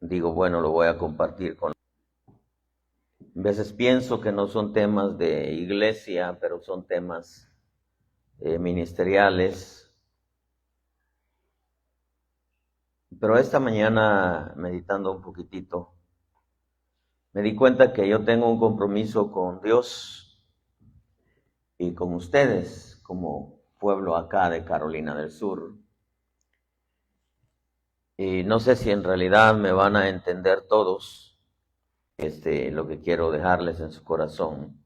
digo, bueno, lo voy a compartir con. A veces pienso que no son temas de iglesia, pero son temas ministeriales. Pero esta mañana, meditando un poquitito, me di cuenta que yo tengo un compromiso con Dios y con ustedes como pueblo acá de Carolina del Sur. Y no sé si en realidad me van a entender todos lo que quiero dejarles en su corazón.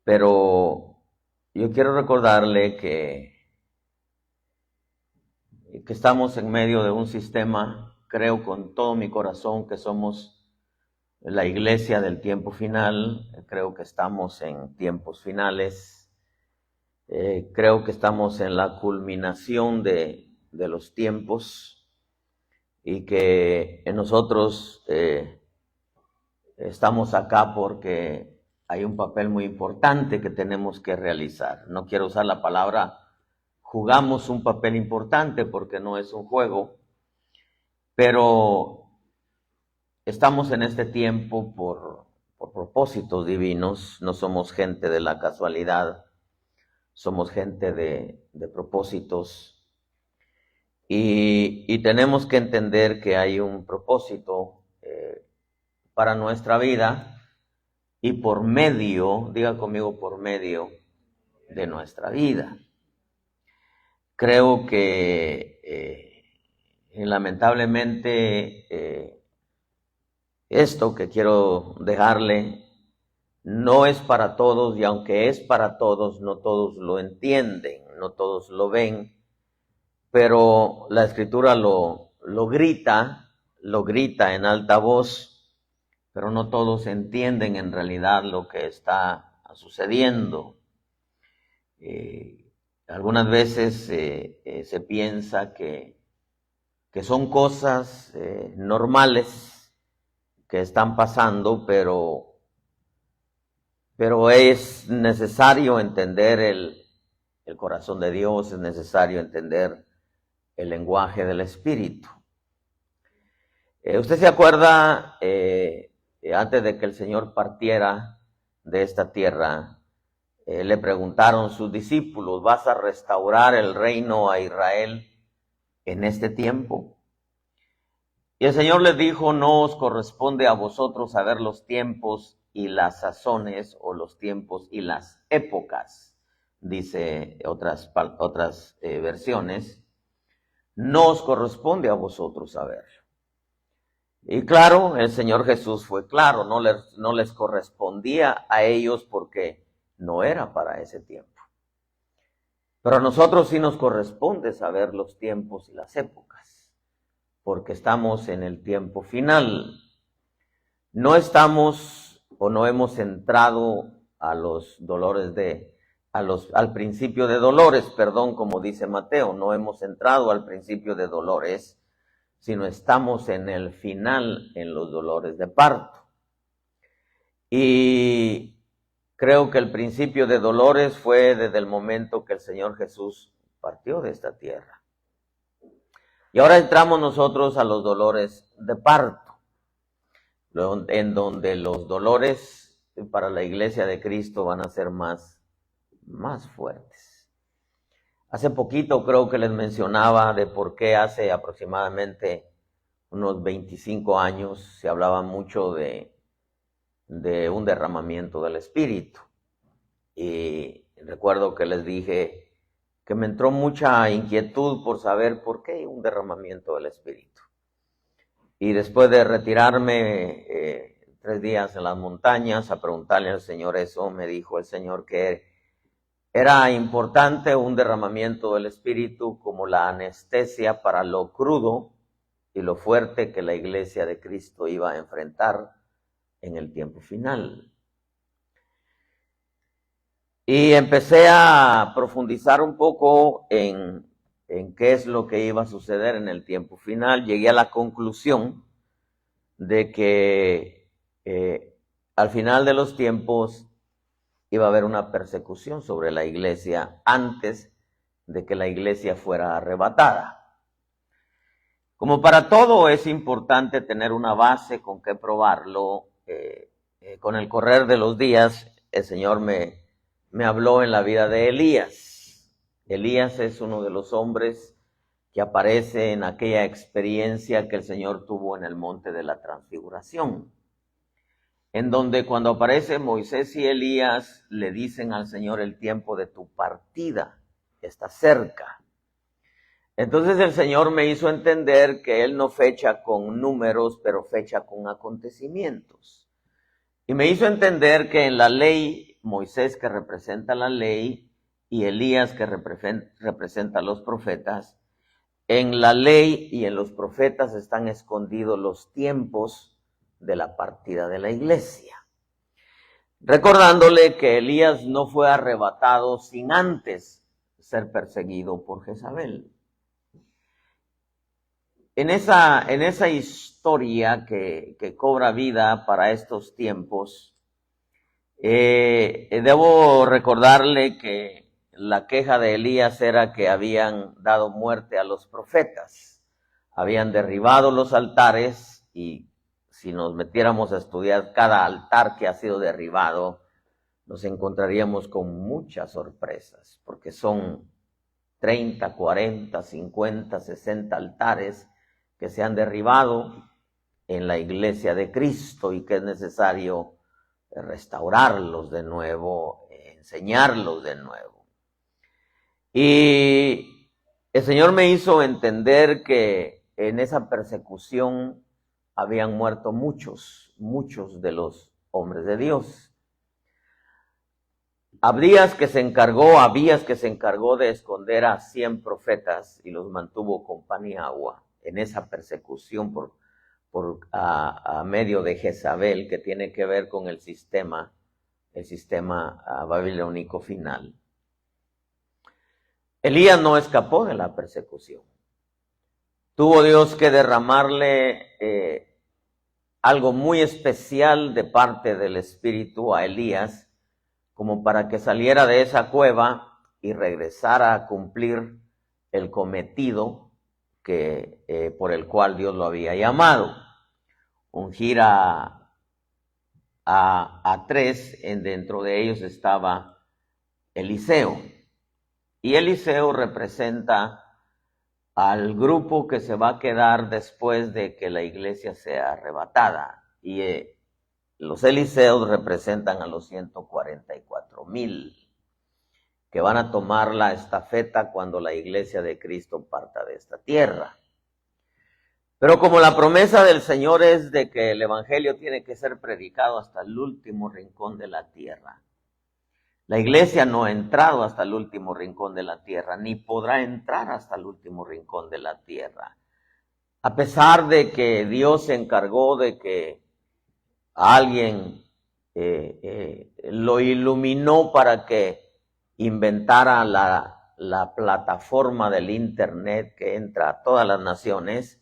Pero yo quiero recordarle que estamos en medio de un sistema, creo con todo mi corazón que somos la iglesia del tiempo final, creo que estamos en tiempos finales, creo que estamos en la culminación de los tiempos y que nosotros estamos acá porque hay un papel muy importante que tenemos que realizar. No quiero usar la palabra jugamos un papel importante porque no es un juego, pero estamos en este tiempo por propósitos divinos, no somos gente de la casualidad, somos gente de propósitos y tenemos que entender que hay un propósito para nuestra vida y por medio, diga conmigo, por medio de nuestra vida. Creo que lamentablemente esto que quiero dejarle no es para todos y aunque es para todos, no todos lo entienden, no todos lo ven, pero la Escritura lo grita en alta voz, pero no todos entienden en realidad lo que está sucediendo. Algunas veces se piensa que son cosas normales que están pasando, pero es necesario entender el corazón de Dios, es necesario entender el lenguaje del Espíritu. ¿Usted se acuerda, antes de que el Señor partiera de esta tierra, le preguntaron sus discípulos, ¿vas a restaurar el reino a Israel en este tiempo? Y el Señor les dijo, no os corresponde a vosotros saber los tiempos y las sazones, o los tiempos y las épocas, dice otras versiones, no os corresponde a vosotros saber. Y claro, el Señor Jesús fue claro, no les correspondía a ellos porque no era para ese tiempo. Pero a nosotros sí nos corresponde saber los tiempos y las épocas, porque estamos en el tiempo final. No estamos o no hemos entrado a los dolores al principio de dolores, perdón, como dice Mateo, no hemos entrado al principio de dolores, sino estamos en el final, en los dolores de parto. Y creo que el principio de dolores fue desde el momento que el Señor Jesús partió de esta tierra. Y ahora entramos nosotros a los dolores de parto, en donde los dolores para la iglesia de Cristo van a ser más fuertes. Hace poquito creo que les mencionaba de por qué hace aproximadamente unos 25 años se hablaba mucho de un derramamiento del Espíritu. Y recuerdo que les dije que me entró mucha inquietud por saber por qué un derramamiento del Espíritu. Y después de retirarme 3 días en las montañas a preguntarle al Señor eso, me dijo el Señor que era importante un derramamiento del Espíritu como la anestesia para lo crudo y lo fuerte que la iglesia de Cristo iba a enfrentar en el tiempo final. Y empecé a profundizar un poco en qué es lo que iba a suceder en el tiempo final. Llegué a la conclusión de que al final de los tiempos iba a haber una persecución sobre la iglesia antes de que la iglesia fuera arrebatada. Como para todo es importante tener una base con que probarlo. Con el correr de los días, el Señor me habló en la vida de Elías. Elías es uno de los hombres que aparece en aquella experiencia que el Señor tuvo en el monte de la transfiguración, en donde cuando aparece Moisés y Elías le dicen al Señor: el tiempo de tu partida está cerca. Entonces el Señor me hizo entender que Él no fecha con números, pero fecha con acontecimientos. Y me hizo entender que en la ley, Moisés, que representa la ley, y Elías, que representa a los profetas, en la ley y en los profetas están escondidos los tiempos de la partida de la iglesia. Recordándole que Elías no fue arrebatado sin antes ser perseguido por Jezabel. En esa historia que cobra vida para estos tiempos, debo recordarle que la queja de Elías era que habían dado muerte a los profetas, habían derribado los altares, y si nos metiéramos a estudiar cada altar que ha sido derribado, nos encontraríamos con muchas sorpresas, porque son 30, 40, 50, 60 altares que se han derribado en la iglesia de Cristo y que es necesario restaurarlos de nuevo, enseñarlos de nuevo. Y el Señor me hizo entender que en esa persecución habían muerto muchos de los hombres de Dios. Abías que se encargó de esconder a 100 profetas y los mantuvo con pan y agua en esa persecución a medio de Jezabel, que tiene que ver con el sistema babilónico final. Elías no escapó de la persecución. Tuvo Dios que derramarle algo muy especial de parte del Espíritu a Elías, como para que saliera de esa cueva y regresara a cumplir el cometido por el cual Dios lo había llamado. Ungir a 3, dentro de ellos estaba Eliseo. Y Eliseo representa al grupo que se va a quedar después de que la iglesia sea arrebatada. Y los Eliseos representan a los 144,000 que van a tomar la estafeta cuando la iglesia de Cristo parta de esta tierra. Pero como la promesa del Señor es de que el evangelio tiene que ser predicado hasta el último rincón de la tierra, la iglesia no ha entrado hasta el último rincón de la tierra, ni podrá entrar hasta el último rincón de la tierra. A pesar de que Dios se encargó de que alguien lo iluminó para que inventara la plataforma del internet que entra a todas las naciones,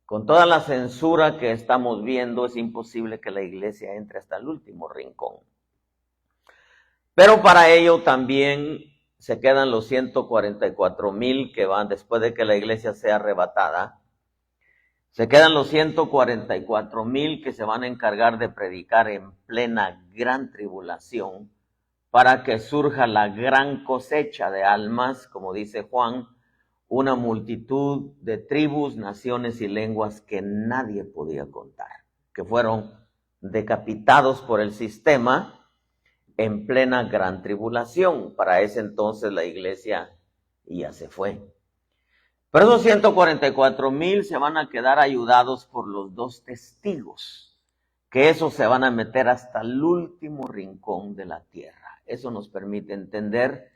con toda la censura que estamos viendo, es imposible que la iglesia entre hasta el último rincón. Pero para ello también se quedan los 144,000 que van después de que la iglesia sea arrebatada. Se quedan los 144,000 que se van a encargar de predicar en plena gran tribulación para que surja la gran cosecha de almas, como dice Juan, una multitud de tribus, naciones y lenguas que nadie podía contar, que fueron decapitados por el sistema en plena gran tribulación. Para ese entonces la iglesia ya se fue. Pero esos 144,000 se van a quedar ayudados por los 2 testigos, que esos se van a meter hasta el último rincón de la tierra. Eso nos permite entender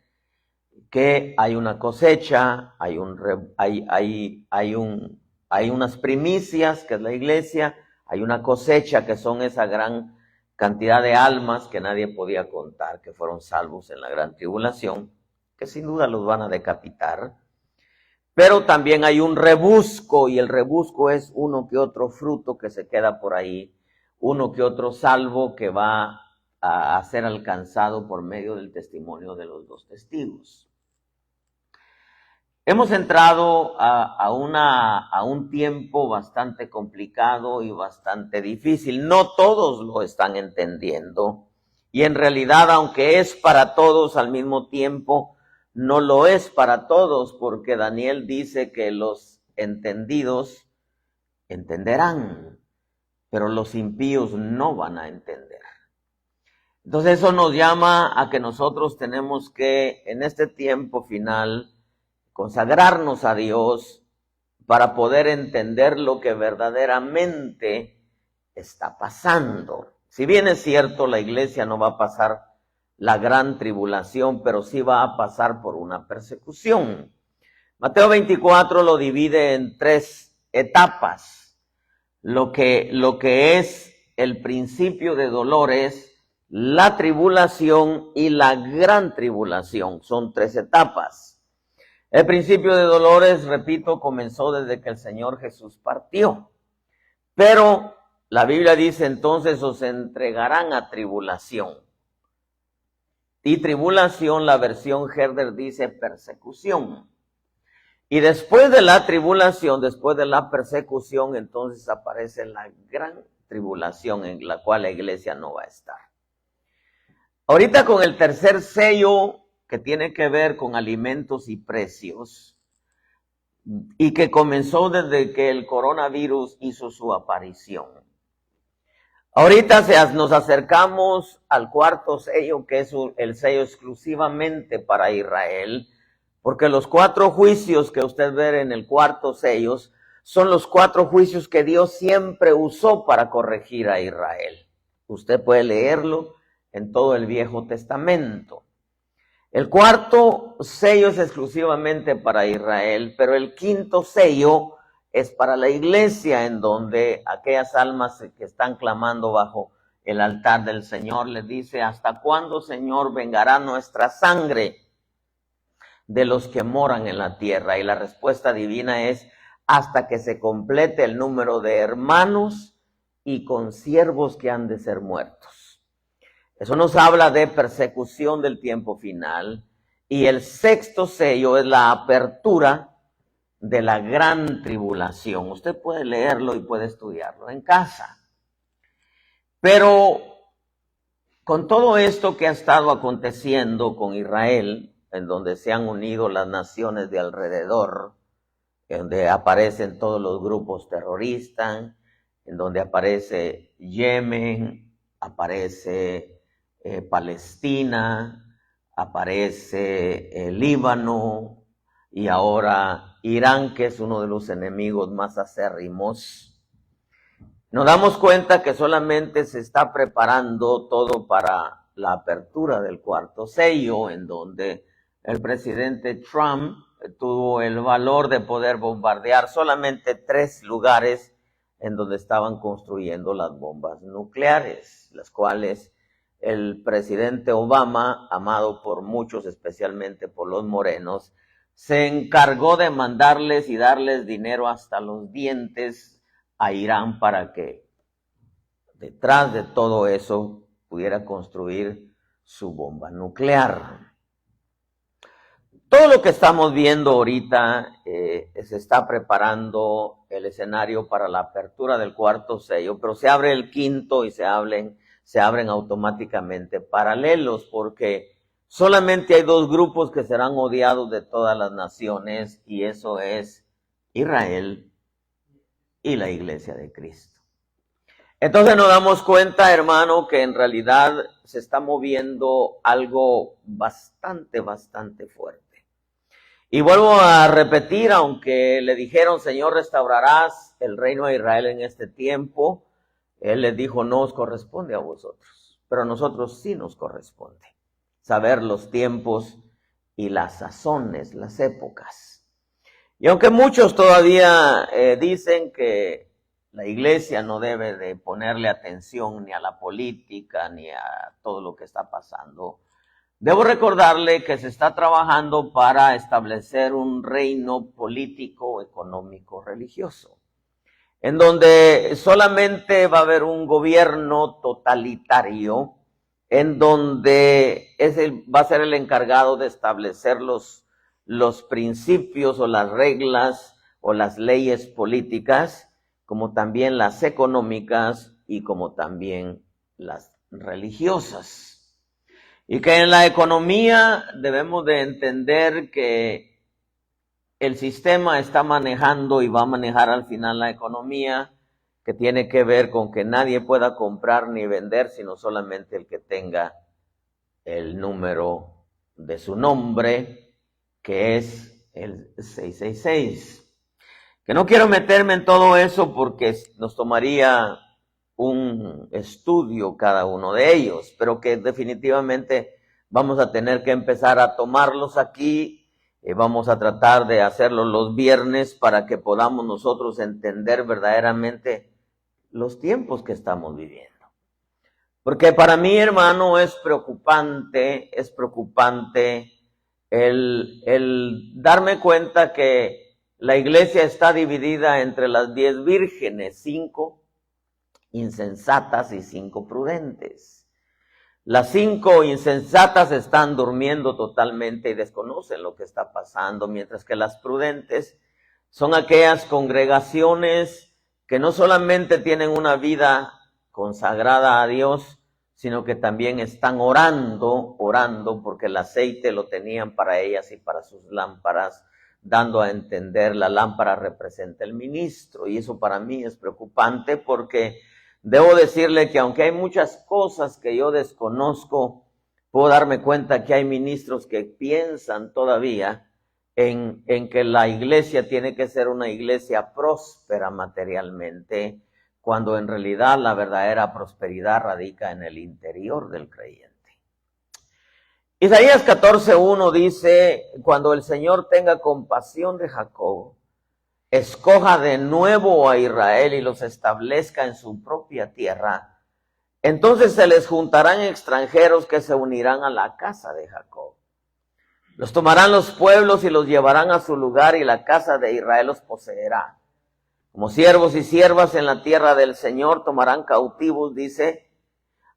que hay una cosecha, hay unas primicias, que es la iglesia, hay una cosecha, que son esa gran cantidad de almas que nadie podía contar, que fueron salvos en la gran tribulación, que sin duda los van a decapitar. Pero también hay un rebusco, y el rebusco es uno que otro fruto que se queda por ahí, uno que otro salvo que va a ser alcanzado por medio del testimonio de los 2 testigos. Hemos entrado a un tiempo bastante complicado y bastante difícil. No todos lo están entendiendo. Y en realidad, aunque es para todos al mismo tiempo, no lo es para todos, porque Daniel dice que los entendidos entenderán, pero los impíos no van a entender. Entonces eso nos llama a que nosotros tenemos que, en este tiempo final, consagrarnos a Dios para poder entender lo que verdaderamente está pasando. Si bien es cierto, la iglesia no va a pasar la gran tribulación, pero sí va a pasar por una persecución. Mateo 24 lo divide en 3 etapas. Lo que es el principio de dolores, la tribulación y la gran tribulación. Son 3 etapas. El principio de dolores, repito, comenzó desde que el Señor Jesús partió. Pero la Biblia dice, entonces os entregarán a tribulación. Y tribulación, la versión Herder dice persecución. Y después de la tribulación, después de la persecución, entonces aparece la gran tribulación en la cual la iglesia no va a estar. Ahorita con el tercer sello, que tiene que ver con alimentos y precios, y que comenzó desde que el coronavirus hizo su aparición. Ahorita nos acercamos al cuarto sello, que es el sello exclusivamente para Israel, porque los 4 juicios que usted ve en el cuarto sello son los 4 juicios que Dios siempre usó para corregir a Israel. Usted puede leerlo en todo el Viejo Testamento. El cuarto sello es exclusivamente para Israel, pero el quinto sello es para la iglesia, en donde aquellas almas que están clamando bajo el altar del Señor les dice, ¿hasta cuándo, Señor, vengará nuestra sangre de los que moran en la tierra? Y la respuesta divina es, hasta que se complete el número de hermanos y consiervos que han de ser muertos. Eso nos habla de persecución del tiempo final. Y el sexto sello es la apertura de la gran tribulación. Usted puede leerlo y puede estudiarlo en casa. Pero con todo esto que ha estado aconteciendo con Israel, en donde se han unido las naciones de alrededor, en donde aparecen todos los grupos terroristas, en donde aparece Yemen, aparece Palestina, aparece Líbano y ahora Irán, que es uno de los enemigos más acérrimos. Nos damos cuenta que solamente se está preparando todo para la apertura del cuarto sello, en donde el presidente Trump tuvo el valor de poder bombardear solamente 3 lugares en donde estaban construyendo las bombas nucleares, las cuales el presidente Obama, amado por muchos, especialmente por los morenos, se encargó de mandarles y darles dinero hasta los dientes a Irán para que detrás de todo eso pudiera construir su bomba nuclear. Todo lo que estamos viendo ahorita se está preparando el escenario para la apertura del cuarto sello, pero se abre el quinto y se abren automáticamente paralelos, porque solamente hay 2 grupos que serán odiados de todas las naciones, y eso es Israel y la Iglesia de Cristo. Entonces nos damos cuenta, hermano, que en realidad se está moviendo algo bastante fuerte. Y vuelvo a repetir, aunque le dijeron, Señor, restaurarás el reino de Israel en este tiempo, Él les dijo, no os corresponde a vosotros, pero a nosotros sí nos corresponde saber los tiempos y las sazones, las épocas. Y aunque muchos todavía dicen que la iglesia no debe de ponerle atención ni a la política ni a todo lo que está pasando, debo recordarle que se está trabajando para establecer un reino político, económico, religioso, en donde solamente va a haber un gobierno totalitario, en donde va a ser el encargado de establecer los principios o las reglas o las leyes políticas, como también las económicas y como también las religiosas. Y que en la economía debemos de entender que el sistema está manejando y va a manejar al final la economía, que tiene que ver con que nadie pueda comprar ni vender, sino solamente el que tenga el número de su nombre, que es el 666. Que no quiero meterme en todo eso porque nos tomaría un estudio cada uno de ellos, pero que definitivamente vamos a tener que empezar a tomarlos aquí. Vamos a tratar de hacerlo los viernes para que podamos nosotros entender verdaderamente los tiempos que estamos viviendo. Porque para mí, hermano, es preocupante el darme cuenta que la iglesia está dividida entre las 10 vírgenes, 5 insensatas y 5 prudentes. Las 5 insensatas están durmiendo totalmente y desconocen lo que está pasando, mientras que las prudentes son aquellas congregaciones que no solamente tienen una vida consagrada a Dios, sino que también están orando porque el aceite lo tenían para ellas y para sus lámparas, dando a entender la lámpara representa el ministro. Y eso para mí es preocupante porque debo decirle que aunque hay muchas cosas que yo desconozco, puedo darme cuenta que hay ministros que piensan todavía en que la iglesia tiene que ser una iglesia próspera materialmente, cuando en realidad la verdadera prosperidad radica en el interior del creyente. Isaías 14:1 dice: cuando el Señor tenga compasión de Jacob, escoja de nuevo a Israel y los establezca en su propia tierra, entonces se les juntarán extranjeros que se unirán a la casa de Jacob. Los tomarán los pueblos y los llevarán a su lugar, y la casa de Israel los poseerá. Como siervos y siervas en la tierra del Señor tomarán cautivos, dice,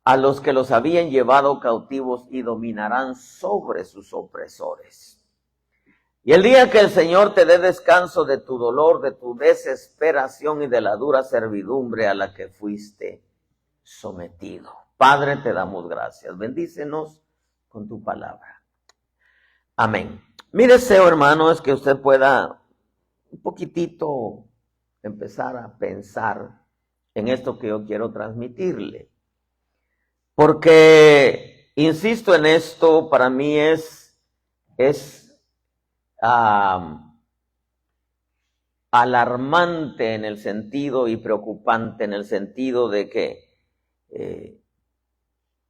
a los que los habían llevado cautivos, y dominarán sobre sus opresores. Y el día que el Señor te dé descanso de tu dolor, de tu desesperación y de la dura servidumbre a la que fuiste sometido. Padre, te damos gracias. Bendícenos con tu palabra. Amén. Mi deseo, hermano, es que usted pueda un poquitito empezar a pensar en esto que yo quiero transmitirle. Porque, insisto en esto, para mí es alarmante en el sentido y preocupante en el sentido de que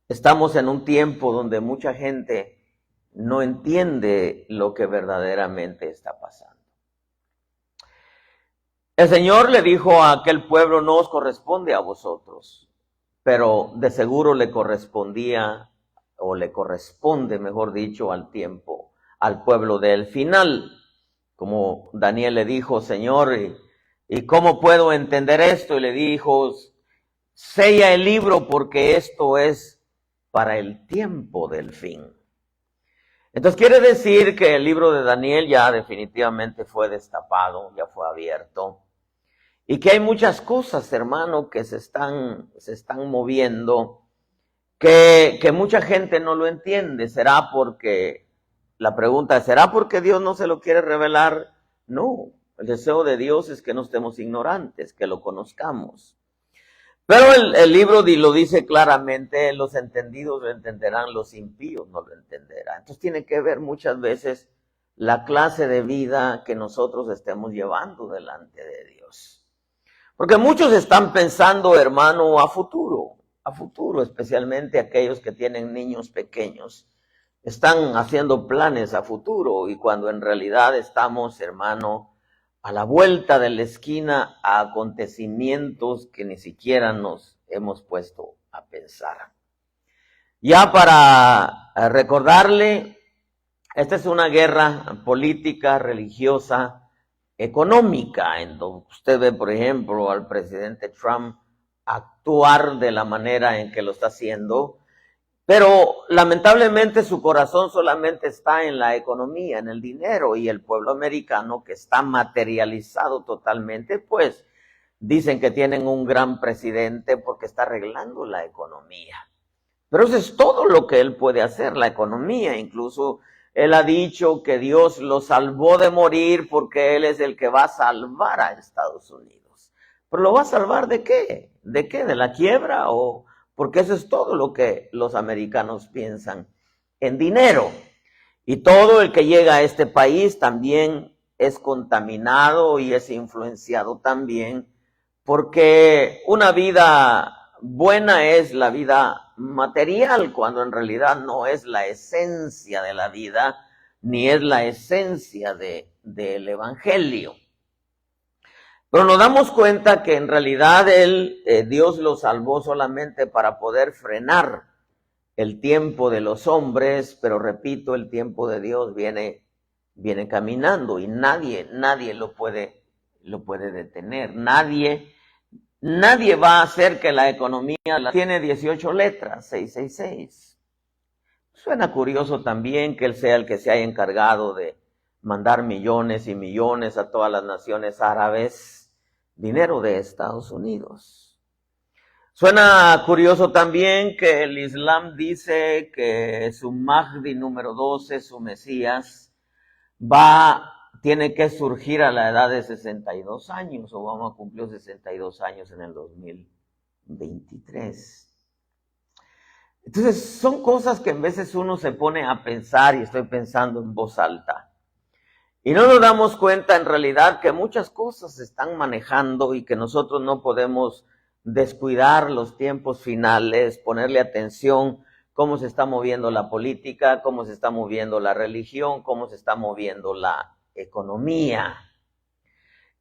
estamos en un tiempo donde mucha gente no entiende lo que verdaderamente está pasando. El Señor le dijo a aquel pueblo: no os corresponde a vosotros, pero de seguro le correspondía, o le corresponde, mejor dicho, al tiempo, al pueblo del final. Como Daniel le dijo: Señor, ¿y cómo puedo entender esto? Y le dijo: sella el libro, porque esto es para el tiempo del fin. Entonces quiere decir que el libro de Daniel ya definitivamente fue destapado, ya fue abierto, y que hay muchas cosas, hermano, que se están moviendo, que mucha gente no lo entiende. ¿Será porque, la pregunta es, ¿será porque Dios no se lo quiere revelar? No, el deseo de Dios es que no estemos ignorantes, que lo conozcamos. Pero el libro lo dice claramente: los entendidos lo entenderán, los impíos no lo entenderán. Entonces tiene que ver muchas veces la clase de vida que nosotros estemos llevando delante de Dios. Porque muchos están pensando, hermano, a futuro, especialmente aquellos que tienen niños pequeños. Están haciendo planes a futuro, y cuando en realidad estamos, hermano, a la vuelta de la esquina a acontecimientos que ni siquiera nos hemos puesto a pensar. Ya para recordarle, esta es una guerra política, religiosa, económica, en donde usted ve, por ejemplo, al presidente Trump actuar de la manera en que lo está haciendo, Pero lamentablemente su corazón solamente está en la economía, en el dinero, y el pueblo americano, que está materializado totalmente, pues dicen que tienen un gran presidente porque está arreglando la economía. Pero eso es todo lo que él puede hacer, la economía. Incluso él ha dicho que Dios lo salvó de morir porque él es el que va a salvar a Estados Unidos. ¿Pero lo va a salvar de qué? ¿De qué? ¿De la quiebra? ¿O porque eso es todo lo que los americanos piensan en dinero? Y todo el que llega a este país también es contaminado y es influenciado también, porque una vida buena es la vida material, cuando en realidad no es la esencia de la vida, ni es la esencia del evangelio. Pero nos damos cuenta que en realidad Dios lo salvó solamente para poder frenar el tiempo de los hombres, pero repito, el tiempo de Dios viene caminando y nadie lo puede detener. Nadie va a hacer que la economía tiene 18 letras, 666. Suena curioso también que él sea el que se haya encargado de mandar millones y millones a todas las naciones árabes, dinero de Estados Unidos. Suena curioso también que el Islam dice que su Mahdi número 12, su Mesías, tiene que surgir a la edad de 62 años, o vamos a cumplir 62 años en el 2023. Entonces, son cosas que en veces uno se pone a pensar, y estoy pensando en voz alta. Y no nos damos cuenta en realidad que muchas cosas se están manejando y que nosotros no podemos descuidar los tiempos finales, ponerle atención cómo se está moviendo la política, cómo se está moviendo la religión, cómo se está moviendo la economía.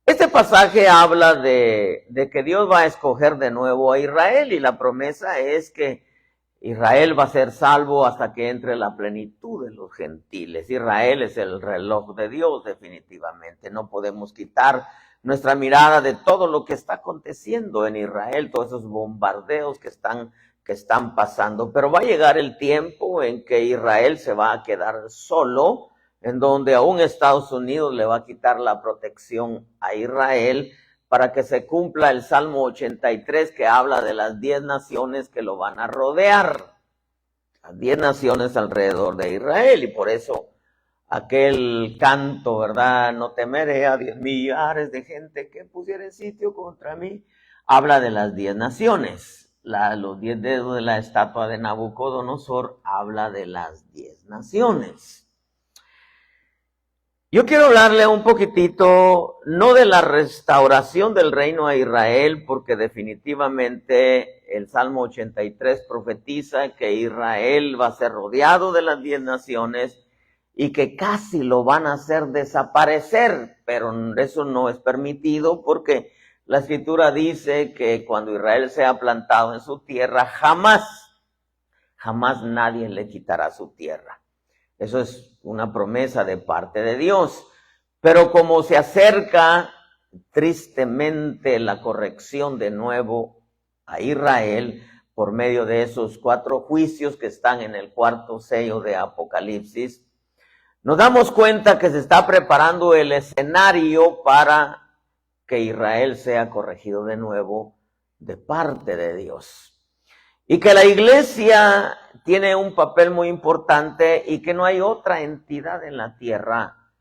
Este pasaje habla de que Dios va a escoger de nuevo a Israel, y la promesa es que Israel va a ser salvo hasta que entre la plenitud de los gentiles. Israel es el reloj de Dios, definitivamente. No podemos quitar nuestra mirada de todo lo que está aconteciendo en Israel, todos esos bombardeos que están pasando. Pero va a llegar el tiempo en que Israel se va a quedar solo, en donde aún Estados Unidos le va a quitar la protección a Israel, para que se cumpla el Salmo 83, que habla de las 10 naciones que lo van a rodear. Las 10 naciones alrededor de Israel, y por eso aquel canto, ¿verdad? No temeré a 10 millares de gente que pusiera sitio contra mí. Habla de las 10 naciones. Los 10 dedos de la estatua de Nabucodonosor habla de las 10 naciones. Yo quiero hablarle un poquitito, no de la restauración del reino a Israel, porque definitivamente el Salmo 83 profetiza que Israel va a ser rodeado de las 10 naciones y que casi lo van a hacer desaparecer, pero eso no es permitido, porque la Escritura dice que cuando Israel sea plantado en su tierra, jamás nadie le quitará su tierra. Eso es una promesa de parte de Dios. Pero como se acerca tristemente la corrección de nuevo a Israel por medio de esos 4 juicios que están en el 4º sello de Apocalipsis, nos damos cuenta que se está preparando el escenario para que Israel sea corregido de nuevo de parte de Dios. Y que la iglesia tiene un papel muy importante, y que no hay otra entidad en la tierra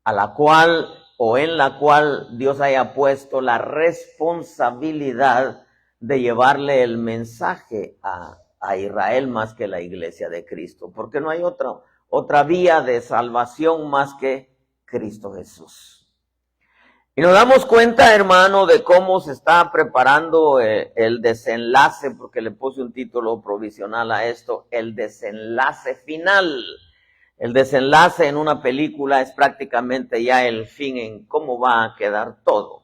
a la cual o en la cual Dios haya puesto la responsabilidad de llevarle el mensaje a Israel más que la iglesia de Cristo, porque no hay otra vía de salvación más que Cristo Jesús. Y nos damos cuenta, hermano, de cómo se está preparando el desenlace, porque le puse un título provisional a esto, el desenlace final. El desenlace en una película es prácticamente ya el fin en cómo va a quedar todo.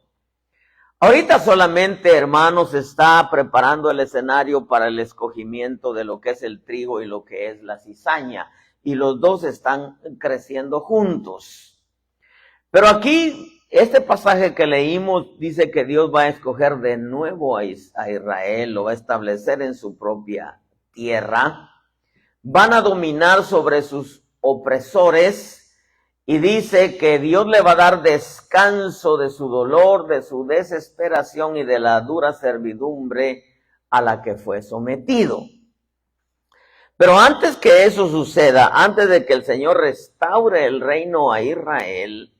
Ahorita solamente, hermanos, se está preparando el escenario para el escogimiento de lo que es el trigo y lo que es la cizaña, y los dos están creciendo juntos. Pero aquí, este pasaje que leímos dice que Dios va a escoger de nuevo a Israel, lo va a establecer en su propia tierra. van a dominar sobre sus opresores, y dice que Dios le va a dar descanso de su dolor, de su desesperación y de la dura servidumbre a la que fue sometido. Pero antes que eso suceda, antes de que el Señor restaure el reino a Israel,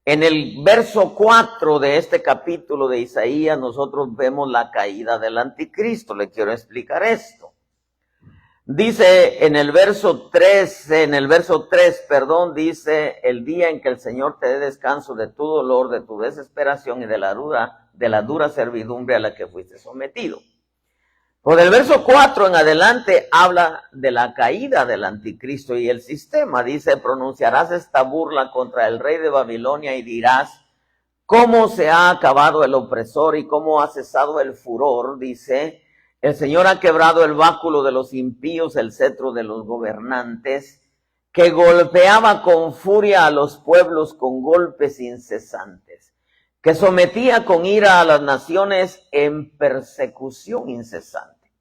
en el verso 4 de este capítulo de Isaías, nosotros vemos la caída del anticristo. Le quiero explicar esto. Dice en el verso 3, dice: el día en que el Señor te dé descanso de tu dolor, de tu desesperación y de la dura servidumbre a la que fuiste sometido. Por el verso 4 en adelante habla de la caída del anticristo y el sistema. Dice: pronunciarás esta burla contra el rey de Babilonia y dirás: ¿cómo se ha acabado el opresor y cómo ha cesado el furor? Dice: el Señor ha quebrado el báculo de los impíos, el cetro de los gobernantes, que golpeaba con furia a los pueblos con golpes incesantes, que sometía con ira a las naciones en persecución incesante.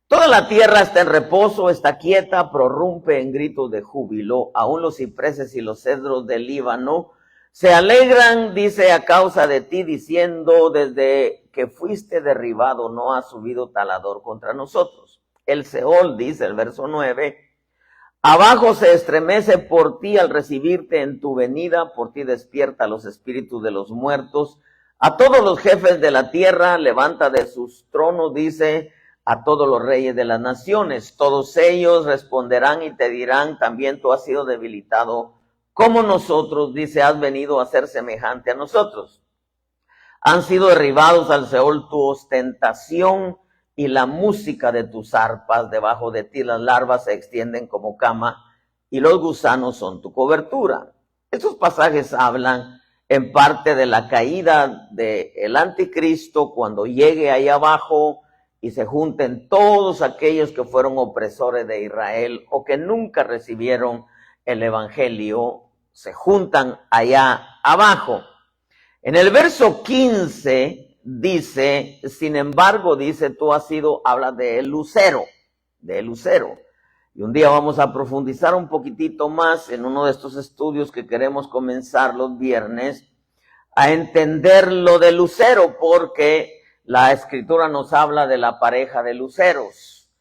Toda la tierra está en reposo, está quieta, prorrumpe en gritos de júbilo. Aún los cipreses y los cedros del Líbano se alegran, dice, a causa de ti, diciendo: desde que fuiste derribado no ha subido talador contra nosotros. El Seol, dice el verso 9, abajo se estremece por ti al recibirte en tu venida, por ti despierta los espíritus de los muertos. A todos los jefes de la tierra levanta de sus tronos, dice, a todos los reyes de las naciones. Todos ellos responderán y te dirán: también tú has sido debilitado como nosotros, dice, has venido a ser semejante a nosotros. Han sido derribados al Seol tu ostentación y la música de tus arpas. Debajo de ti las larvas se extienden como cama y los gusanos son tu cobertura. Estos pasajes hablan en parte de la caída del anticristo cuando llegue ahí abajo y se junten todos aquellos que fueron opresores de Israel o que nunca recibieron el evangelio, se juntan allá abajo. En el verso 15 dice: sin embargo, dice, tú has sido, habla de lucero. Y un día vamos a profundizar un poquitito más en uno de estos estudios que queremos comenzar los viernes, a entender lo de lucero, porque la Escritura nos habla de la pareja de luceros.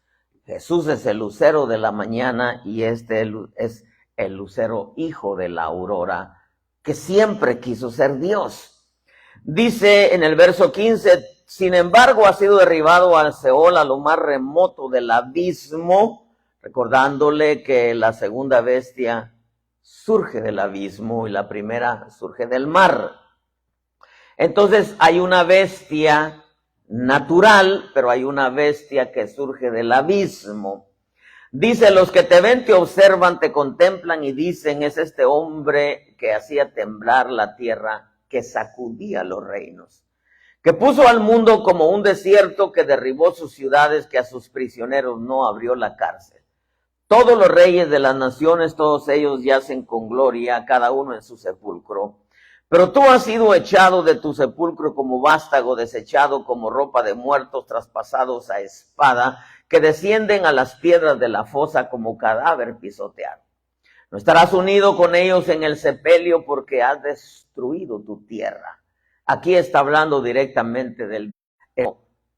Jesús es el lucero de la mañana y este es el lucero hijo de la aurora, que siempre quiso ser Dios. Dice en el verso 15: sin embargo, ha sido derribado al Seol, a lo más remoto del abismo, recordándole que la segunda bestia surge del abismo y la primera surge del mar. Entonces hay una bestia natural, pero hay una bestia que surge del abismo. Dice: los que te ven te observan, te contemplan y dicen: es este hombre que hacía temblar la tierra, que sacudía los reinos, que puso al mundo como un desierto, que derribó sus ciudades, que a sus prisioneros no abrió la cárcel. Todos los reyes de las naciones, todos ellos yacen con gloria, cada uno en su sepulcro. Pero tú has sido echado de tu sepulcro como vástago, desechado como ropa de muertos, traspasados a espada, que descienden a las piedras de la fosa como cadáver pisoteado. No estarás unido con ellos en el sepelio, porque has destruido tu tierra. Aquí está hablando directamente del...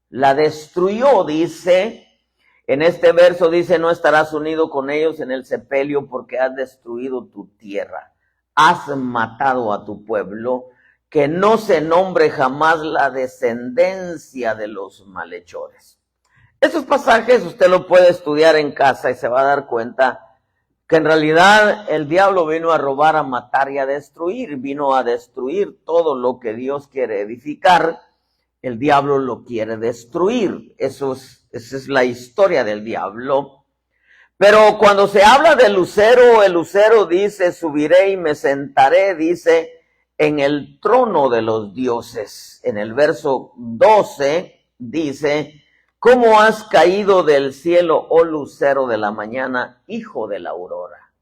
La destruyó, dice, en este verso dice: no estarás unido con ellos en el sepelio, porque has destruido tu tierra. Has matado a tu pueblo, que no se nombre jamás la descendencia de los malhechores. Estos pasajes usted lo puede estudiar en casa y se va a dar cuenta que en realidad el diablo vino a robar, a matar y a destruir. Vino a destruir todo lo que Dios quiere edificar. El diablo lo quiere destruir. Esa es la historia del diablo. Pero cuando se habla del lucero, el lucero dice: subiré y me sentaré, dice, en el trono de los dioses. En el verso 12 dice: ¿cómo has caído del cielo, oh lucero de la mañana, hijo de la aurora?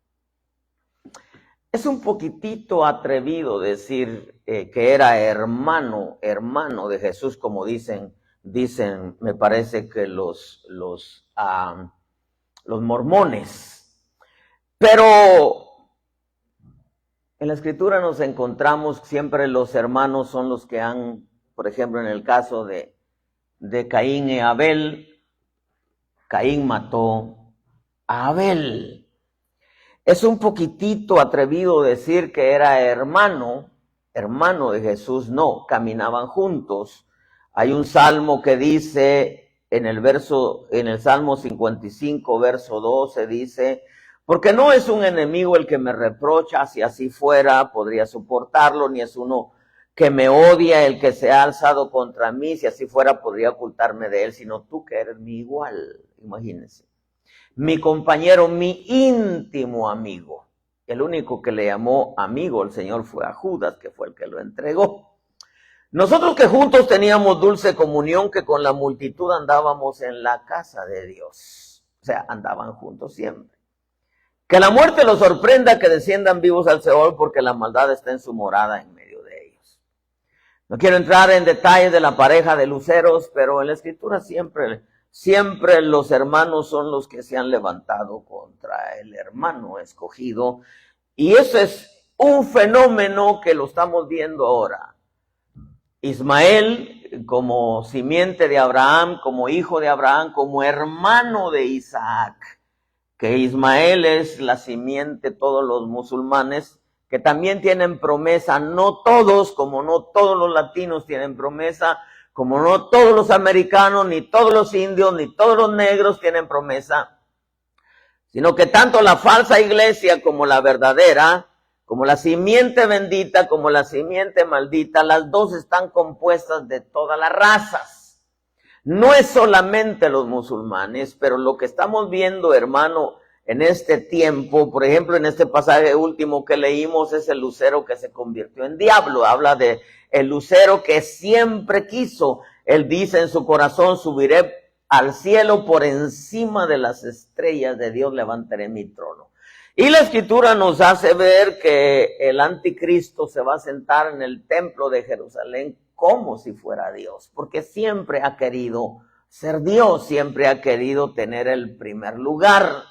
Es un poquitito atrevido decir que era hermano de Jesús, como dicen, me parece que los los mormones. Pero en la Escritura nos encontramos siempre los hermanos son los que han, por ejemplo, en el caso de Caín y Abel, Caín mató a Abel. Es un poquitito atrevido decir que era hermano de Jesús. No, caminaban juntos. Hay un salmo que dice en el Salmo 55, verso 12, dice: porque no es un enemigo el que me reprocha, si así fuera podría soportarlo, ni es uno que me odia el que se ha alzado contra mí, si así fuera podría ocultarme de él, sino tú que eres mi igual. Imagínense, mi compañero, mi íntimo amigo. El único que le llamó amigo el Señor fue a Judas, que fue el que lo entregó. Nosotros que juntos teníamos dulce comunión, que con la multitud andábamos en la casa de Dios. O sea, andaban juntos siempre. Que la muerte los sorprenda, que desciendan vivos al Seol, porque la maldad está en su morada en medio de ellos. No quiero entrar en detalles de la pareja de luceros, pero en la Escritura siempre los hermanos son los que se han levantado contra el hermano escogido. Y eso es un fenómeno que lo estamos viendo ahora. Ismael como simiente de Abraham, como hijo de Abraham, como hermano de Isaac. Que Ismael es la simiente de todos los musulmanes, que también tienen promesa, no todos, como no todos los latinos tienen promesa, como no todos los americanos, ni todos los indios, ni todos los negros tienen promesa, sino que tanto la falsa iglesia como la verdadera, como la simiente bendita, como la simiente maldita, las dos están compuestas de todas las razas. No es solamente los musulmanes, pero lo que estamos viendo, hermano, en este tiempo, por ejemplo, en este pasaje último que leímos, es el lucero que se convirtió en diablo. Habla de el lucero que siempre quiso. Él dice en su corazón: subiré al cielo, por encima de las estrellas de Dios levantaré mi trono. Y la Escritura nos hace ver que el anticristo se va a sentar en el templo de Jerusalén como si fuera Dios, porque siempre ha querido ser Dios, siempre ha querido tener el primer lugar.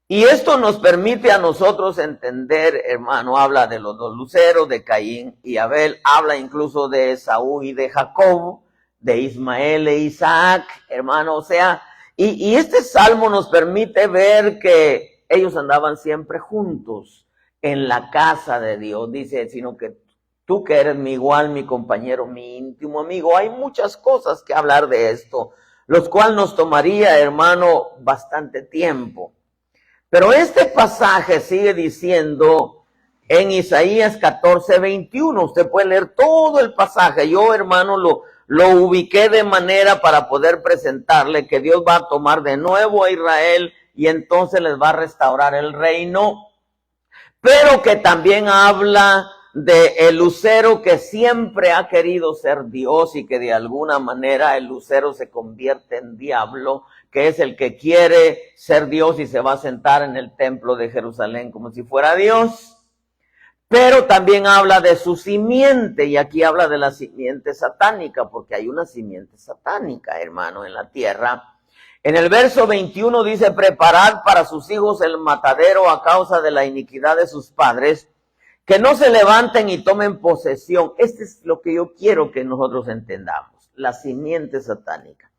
Y esto nos permite a nosotros entender, hermano, habla de los dos luceros, de Caín y Abel, habla incluso de Esaú y de Jacob, de Ismael e Isaac, hermano, o sea, y este salmo nos permite ver que ellos andaban siempre juntos en la casa de Dios. Dice, sino que tú que eres mi igual, mi compañero, mi íntimo amigo. Hay muchas cosas que hablar de esto, los cuales nos tomaría, hermano, bastante tiempo. Pero este pasaje sigue diciendo en Isaías 14:21. Usted puede leer todo el pasaje. Yo, hermano, lo ubiqué de manera para poder presentarle que Dios va a tomar de nuevo a Israel y entonces les va a restaurar el reino. Pero que también habla de el lucero que siempre ha querido ser Dios y que de alguna manera el lucero se convierte en diablo, que es el que quiere ser Dios y se va a sentar en el templo de Jerusalén como si fuera Dios. Pero también habla de su simiente, y aquí habla de la simiente satánica, porque hay una simiente satánica, hermano, en la tierra. En el verso 21 dice: preparad para sus hijos el matadero a causa de la iniquidad de sus padres, que no se levanten y tomen posesión. Este es lo que yo quiero que nosotros entendamos, la simiente satánica.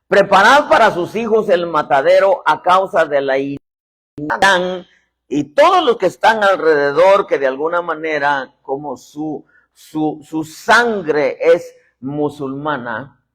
Preparad para sus hijos el matadero a causa de la iniquidad, y todos los que están alrededor, que de alguna manera, como su sangre es musulmana.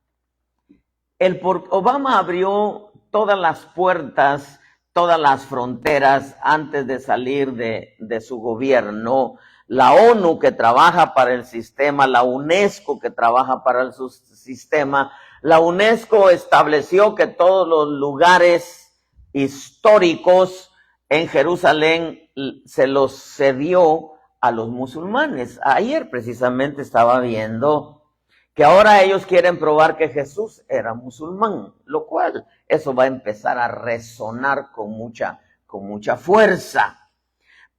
Obama abrió todas las puertas, todas las fronteras antes de salir de su gobierno. La ONU, que trabaja para el sistema, la UNESCO, que trabaja para el sistema. La UNESCO estableció que todos los lugares históricos en Jerusalén se los cedió a los musulmanes. Ayer precisamente estaba viendo que ahora ellos quieren probar que Jesús era musulmán, lo cual eso va a empezar a resonar con mucha fuerza.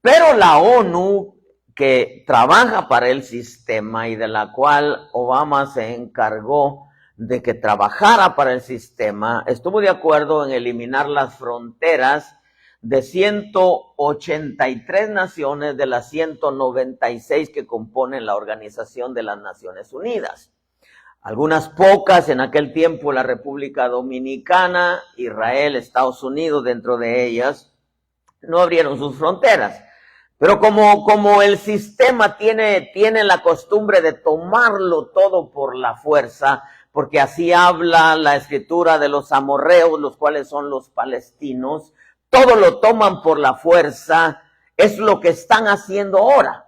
Pero la ONU, que trabaja para el sistema y de la cual Obama se encargó de que trabajara para el sistema, estuvo de acuerdo en eliminar las fronteras de 183 naciones de las 196 que componen la Organización de las Naciones Unidas. Algunas pocas, en aquel tiempo la República Dominicana, Israel, Estados Unidos, dentro de ellas, no abrieron sus fronteras. Pero como el sistema tiene la costumbre de tomarlo todo por la fuerza, porque así habla la escritura de los amorreos, los cuales son los palestinos, todo lo toman por la fuerza, es lo que están haciendo ahora,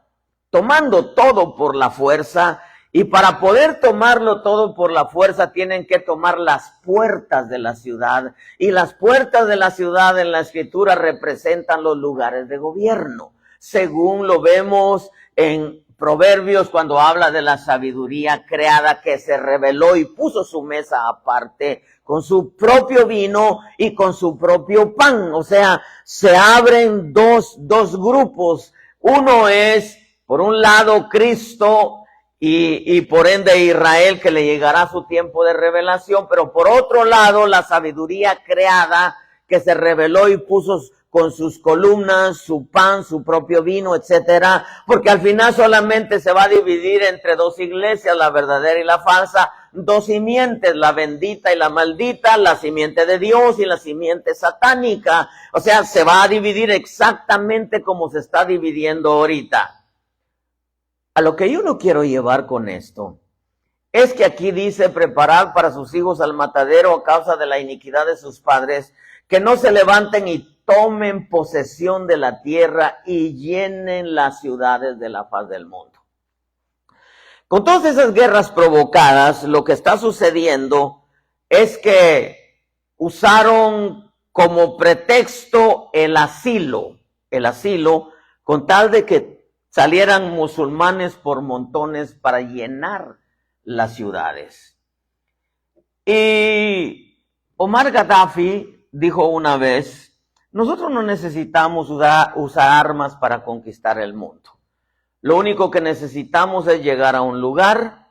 tomando todo por la fuerza. Y para poder tomarlo todo por la fuerza tienen que tomar las puertas de la ciudad. Y las puertas de la ciudad en la escritura representan los lugares de gobierno. Según lo vemos en Proverbios cuando habla de la sabiduría creada que se rebeló y puso su mesa aparte con su propio vino y con su propio pan. O sea, se abren dos grupos. Uno es, por un lado, Cristo, y por ende Israel, que le llegará su tiempo de revelación, pero por otro lado la sabiduría creada que se reveló y puso con sus columnas, su pan, su propio vino, etcétera, porque al final solamente se va a dividir entre dos iglesias, la verdadera y la falsa, dos simientes, la bendita y la maldita, la simiente de Dios y la simiente satánica. O sea, se va a dividir exactamente como se está dividiendo ahorita. A lo que yo no quiero llevar con esto es que aquí dice preparar para sus hijos al matadero a causa de la iniquidad de sus padres, que no se levanten y tomen posesión de la tierra y llenen las ciudades de la faz del mundo. Con todas esas guerras provocadas, lo que está sucediendo es que usaron como pretexto el asilo, con tal de que salieran musulmanes por montones para llenar las ciudades. Y Omar Gaddafi dijo una vez, nosotros no necesitamos usar armas para conquistar el mundo. Lo único que necesitamos es llegar a un lugar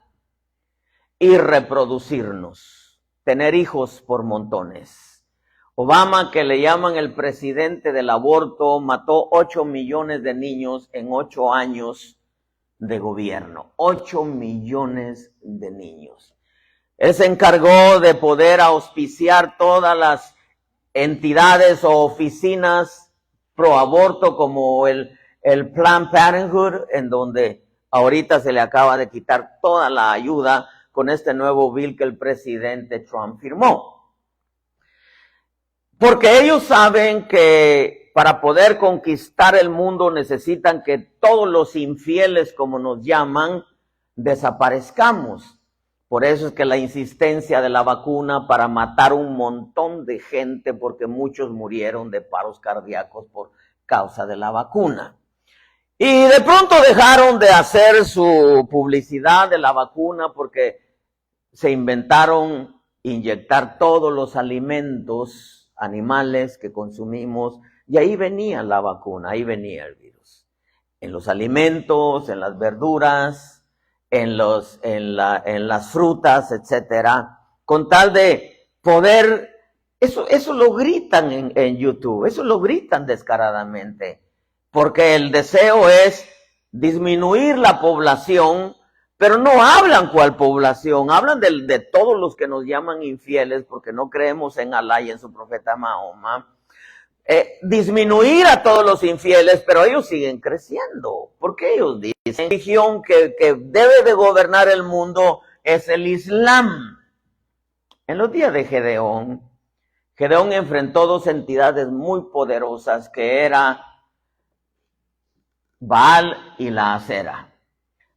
y reproducirnos, tener hijos por montones. Obama, que le llaman el presidente del aborto, mató 8 millones de niños en 8 años de gobierno. 8 millones de niños. Él se encargó de poder auspiciar todas las entidades o oficinas pro aborto como el Planned Parenthood, en donde ahorita se le acaba de quitar toda la ayuda con este nuevo bill que el presidente Trump firmó. Porque ellos saben que para poder conquistar el mundo necesitan que todos los infieles, como nos llaman, desaparezcamos. Por eso es que la insistencia de la vacuna para matar un montón de gente, porque muchos murieron de paros cardíacos por causa de la vacuna. Y de pronto dejaron de hacer su publicidad de la vacuna porque se inventaron inyectar todos los alimentos animales que consumimos, y ahí venía la vacuna, ahí venía el virus. En los alimentos, en las verduras, en las frutas, etcétera, con tal de poder, eso lo gritan en YouTube, eso lo gritan descaradamente, porque el deseo es disminuir la población, pero no hablan cuál población, hablan de todos los que nos llaman infieles porque no creemos en Alá y en su profeta Mahoma. Disminuir a todos los infieles, pero ellos siguen creciendo, porque ellos dicen la religión que debe de gobernar el mundo es el Islam. En los días de Gedeón enfrentó dos entidades muy poderosas que era Baal y la Acera.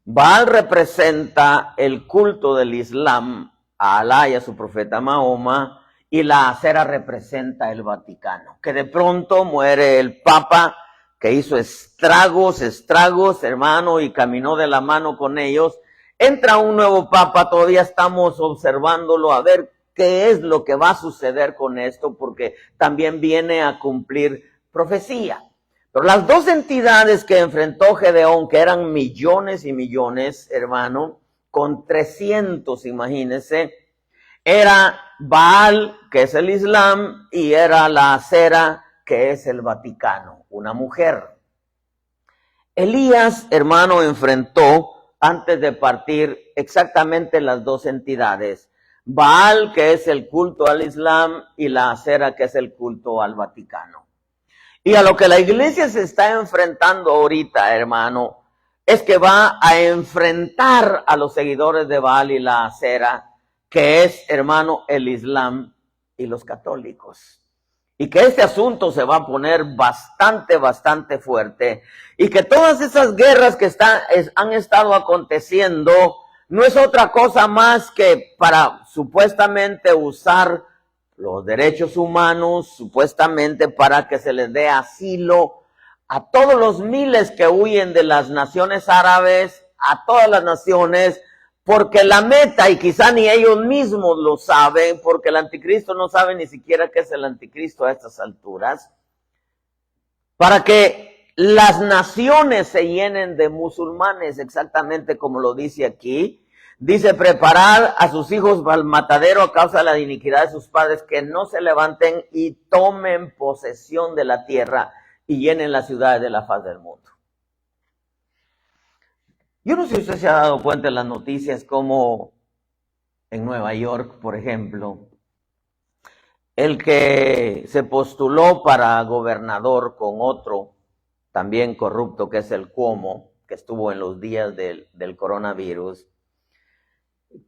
Baal representa el culto del Islam a Alá y a su profeta Mahoma, y la Acera representa el Vaticano. Que de pronto muere el Papa, que hizo estragos, hermano, y caminó de la mano con ellos. Entra un nuevo Papa, todavía estamos observándolo a ver qué es lo que va a suceder con esto, porque también viene a cumplir profecía. Pero las dos entidades que enfrentó Gedeón, que eran millones y millones, hermano, con 300, imagínense, Era Baal, que es el Islam, y era la Acera, que es el Vaticano, una mujer. Elías, hermano, enfrentó antes de partir exactamente las dos entidades. Baal, que es el culto al Islam, y la Acera, que es el culto al Vaticano. Y a lo que la iglesia se está enfrentando ahorita, hermano, es que va a enfrentar a los seguidores de Baal y la Acera, que es, hermano, el Islam y los católicos. Y que este asunto se va a poner bastante fuerte. Y que todas esas guerras que han estado aconteciendo no es otra cosa más que para supuestamente usar los derechos humanos, supuestamente para que se les dé asilo a todos los miles que huyen de las naciones árabes, a todas las naciones, porque la meta, y quizá ni ellos mismos lo saben, porque el anticristo no sabe ni siquiera qué es el anticristo a estas alturas, para que las naciones se llenen de musulmanes, exactamente como lo dice aquí. Dice, preparar a sus hijos al matadero a causa de la iniquidad de sus padres, que no se levanten y tomen posesión de la tierra y llenen las ciudades de la faz del mundo. Yo no sé si usted se ha dado cuenta en las noticias como en Nueva York, por ejemplo, el que se postuló para gobernador con otro también corrupto, que es el Cuomo, que estuvo en los días del coronavirus.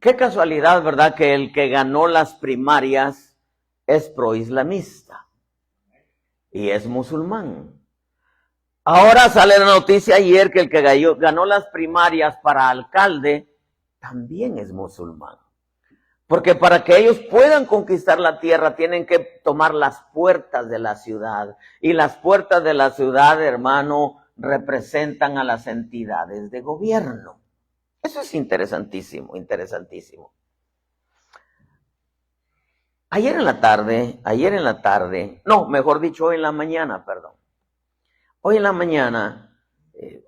Qué casualidad, ¿verdad?, que el que ganó las primarias es proislamista y es musulmán. Ahora sale la noticia ayer que el que ganó las primarias para alcalde también es musulmán. Porque para que ellos puedan conquistar la tierra tienen que tomar las puertas de la ciudad. Y las puertas de la ciudad, hermano, representan a las entidades de gobierno. Eso es interesantísimo. Ayer en la tarde, no, mejor dicho, hoy en la mañana, perdón. Hoy en la mañana,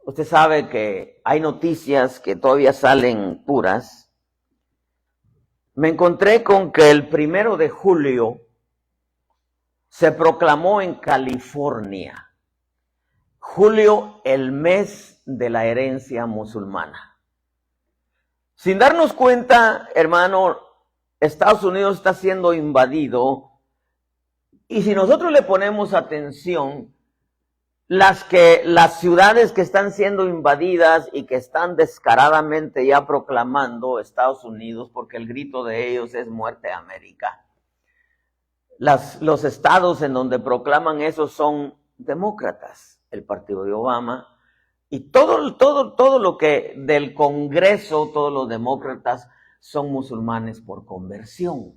usted sabe que hay noticias que todavía salen puras. Me encontré con que el 1 de julio se proclamó en California, julio, el mes de la herencia musulmana. Sin darnos cuenta, hermano, Estados Unidos está siendo invadido, y si nosotros le ponemos atención, las ciudades que están siendo invadidas y que están descaradamente ya proclamando Estados Unidos, porque el grito de ellos es muerte a América. Los estados en donde proclaman eso son demócratas, el partido de Obama, y todo lo que del Congreso, todos los demócratas son musulmanes por conversión,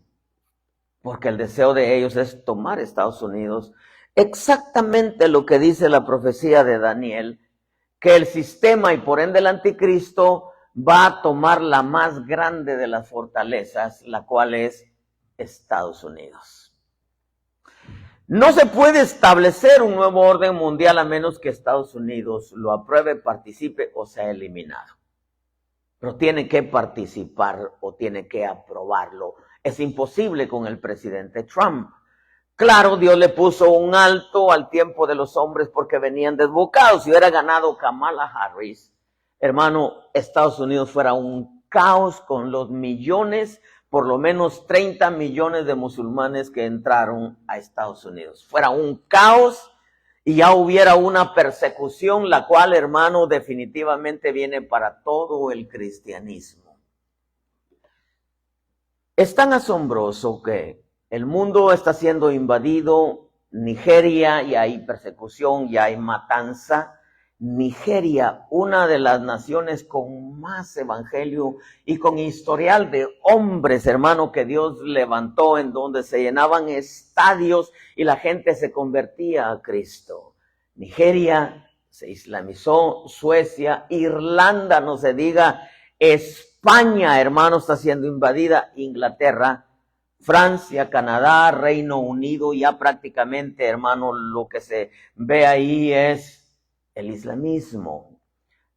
porque el deseo de ellos es tomar Estados Unidos. Exactamente lo que dice la profecía de Daniel, que el sistema y por ende el anticristo va a tomar la más grande de las fortalezas, la cual es Estados Unidos. No se puede establecer un nuevo orden mundial a menos que Estados Unidos lo apruebe, participe o sea eliminado. Pero tiene que participar o tiene que aprobarlo. Es imposible con el presidente Trump. Claro, Dios le puso un alto al tiempo de los hombres porque venían desbocados. Si hubiera ganado Kamala Harris, hermano, Estados Unidos fuera un caos con los millones, por lo menos 30 millones de musulmanes que entraron a Estados Unidos. Fuera un caos y ya hubiera una persecución, la cual, hermano, definitivamente viene para todo el cristianismo. Es tan asombroso que el mundo está siendo invadido. Nigeria, y hay persecución, y hay matanza. Nigeria, una de las naciones con más evangelio y con historial de hombres, hermano, que Dios levantó, en donde se llenaban estadios y la gente se convertía a Cristo. Nigeria se islamizó, Suecia, Irlanda, no se diga, España, hermano, está siendo invadida, Inglaterra, Francia, Canadá, Reino Unido, ya prácticamente, hermano, lo que se ve ahí es el islamismo.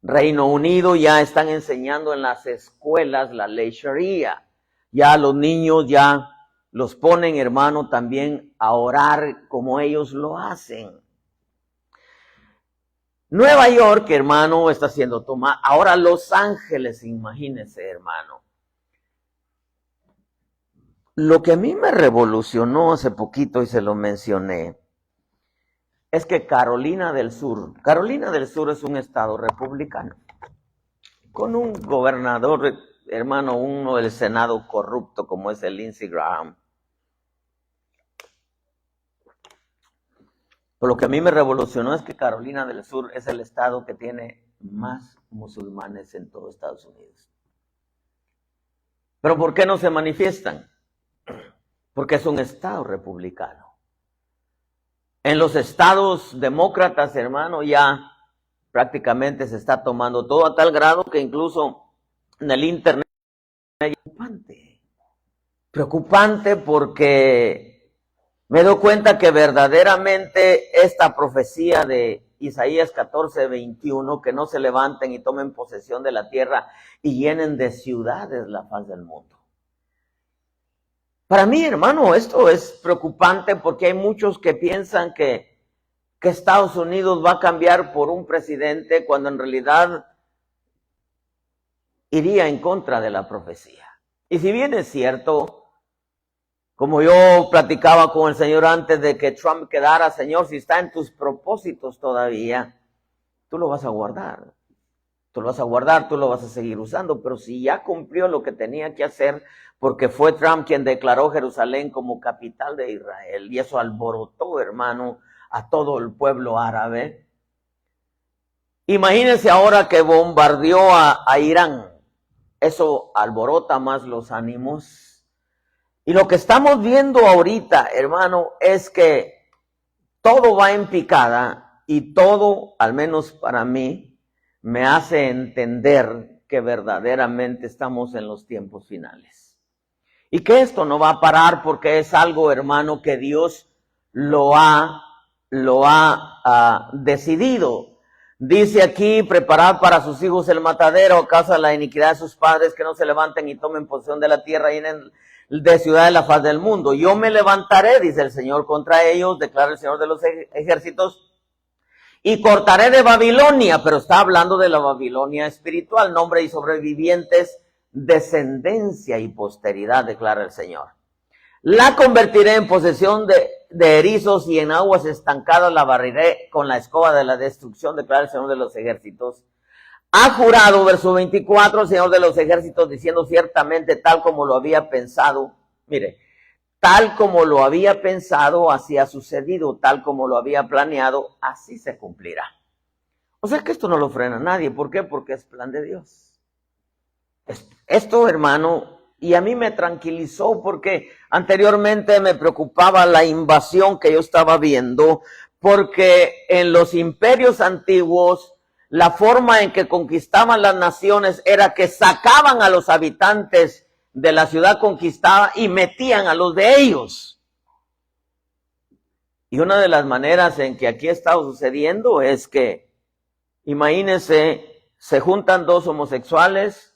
Reino Unido ya están enseñando en las escuelas la ley Sharia. Ya los niños ya los ponen, hermano, también a orar como ellos lo hacen. Nueva York, hermano, está siendo tomada. Ahora Los Ángeles, imagínense, hermano. Lo que a mí me revolucionó hace poquito, y se lo mencioné, es que Carolina del Sur es un estado republicano, con un gobernador, hermano, uno del Senado corrupto como es el Lindsey Graham. Pero lo que a mí me revolucionó es que Carolina del Sur es el estado que tiene más musulmanes en todo Estados Unidos. ¿Pero por qué no se manifiestan? Porque es un estado republicano. En los estados demócratas, hermano, ya prácticamente se está tomando todo a tal grado que incluso en el internet es preocupante porque me doy cuenta que verdaderamente esta profecía de Isaías 14:21, que no se levanten y tomen posesión de la tierra y llenen de ciudades la faz del mundo. Para mí, hermano, esto es preocupante porque hay muchos que piensan que Estados Unidos va a cambiar por un presidente cuando en realidad iría en contra de la profecía. Y si bien es cierto, como yo platicaba con el Señor antes de que Trump quedara, Señor, si está en tus propósitos todavía, tú lo vas a guardar. Tú lo vas a guardar, tú lo vas a seguir usando, pero si ya cumplió lo que tenía que hacer, porque fue Trump quien declaró Jerusalén como capital de Israel, y eso alborotó, hermano, a todo el pueblo árabe. Imagínense ahora que bombardeó a Irán. Eso alborota más los ánimos. Y lo que estamos viendo ahorita, hermano, es que todo va en picada y todo, al menos para mí, me hace entender que verdaderamente estamos en los tiempos finales. Y que esto no va a parar porque es algo, hermano, que Dios lo ha decidido. Dice aquí, preparad para sus hijos el matadero a causa de la iniquidad de sus padres, que no se levanten y tomen posesión de la tierra y de ciudad de la faz del mundo. Yo me levantaré, dice el Señor, contra ellos, declara el Señor de los ejércitos, y cortaré de Babilonia, pero está hablando de la Babilonia espiritual, nombre y sobrevivientes, descendencia y posteridad, declara el Señor. La convertiré en posesión de erizos y en aguas estancadas la barriré con la escoba de la destrucción, declara el Señor de los ejércitos. Ha jurado, verso 24, el Señor de los ejércitos, diciendo ciertamente tal como lo había pensado. Mire, tal como lo había pensado, así ha sucedido, tal como lo había planeado, así se cumplirá. O sea que esto no lo frena nadie. ¿Por qué? Porque es plan de Dios. Esto, hermano, y a mí me tranquilizó porque anteriormente me preocupaba la invasión que yo estaba viendo, porque en los imperios antiguos, la forma en que conquistaban las naciones era que sacaban a los habitantes de la ciudad conquistada y metían a los de ellos. Y una de las maneras en que aquí está sucediendo es que, imagínense, se juntan dos homosexuales,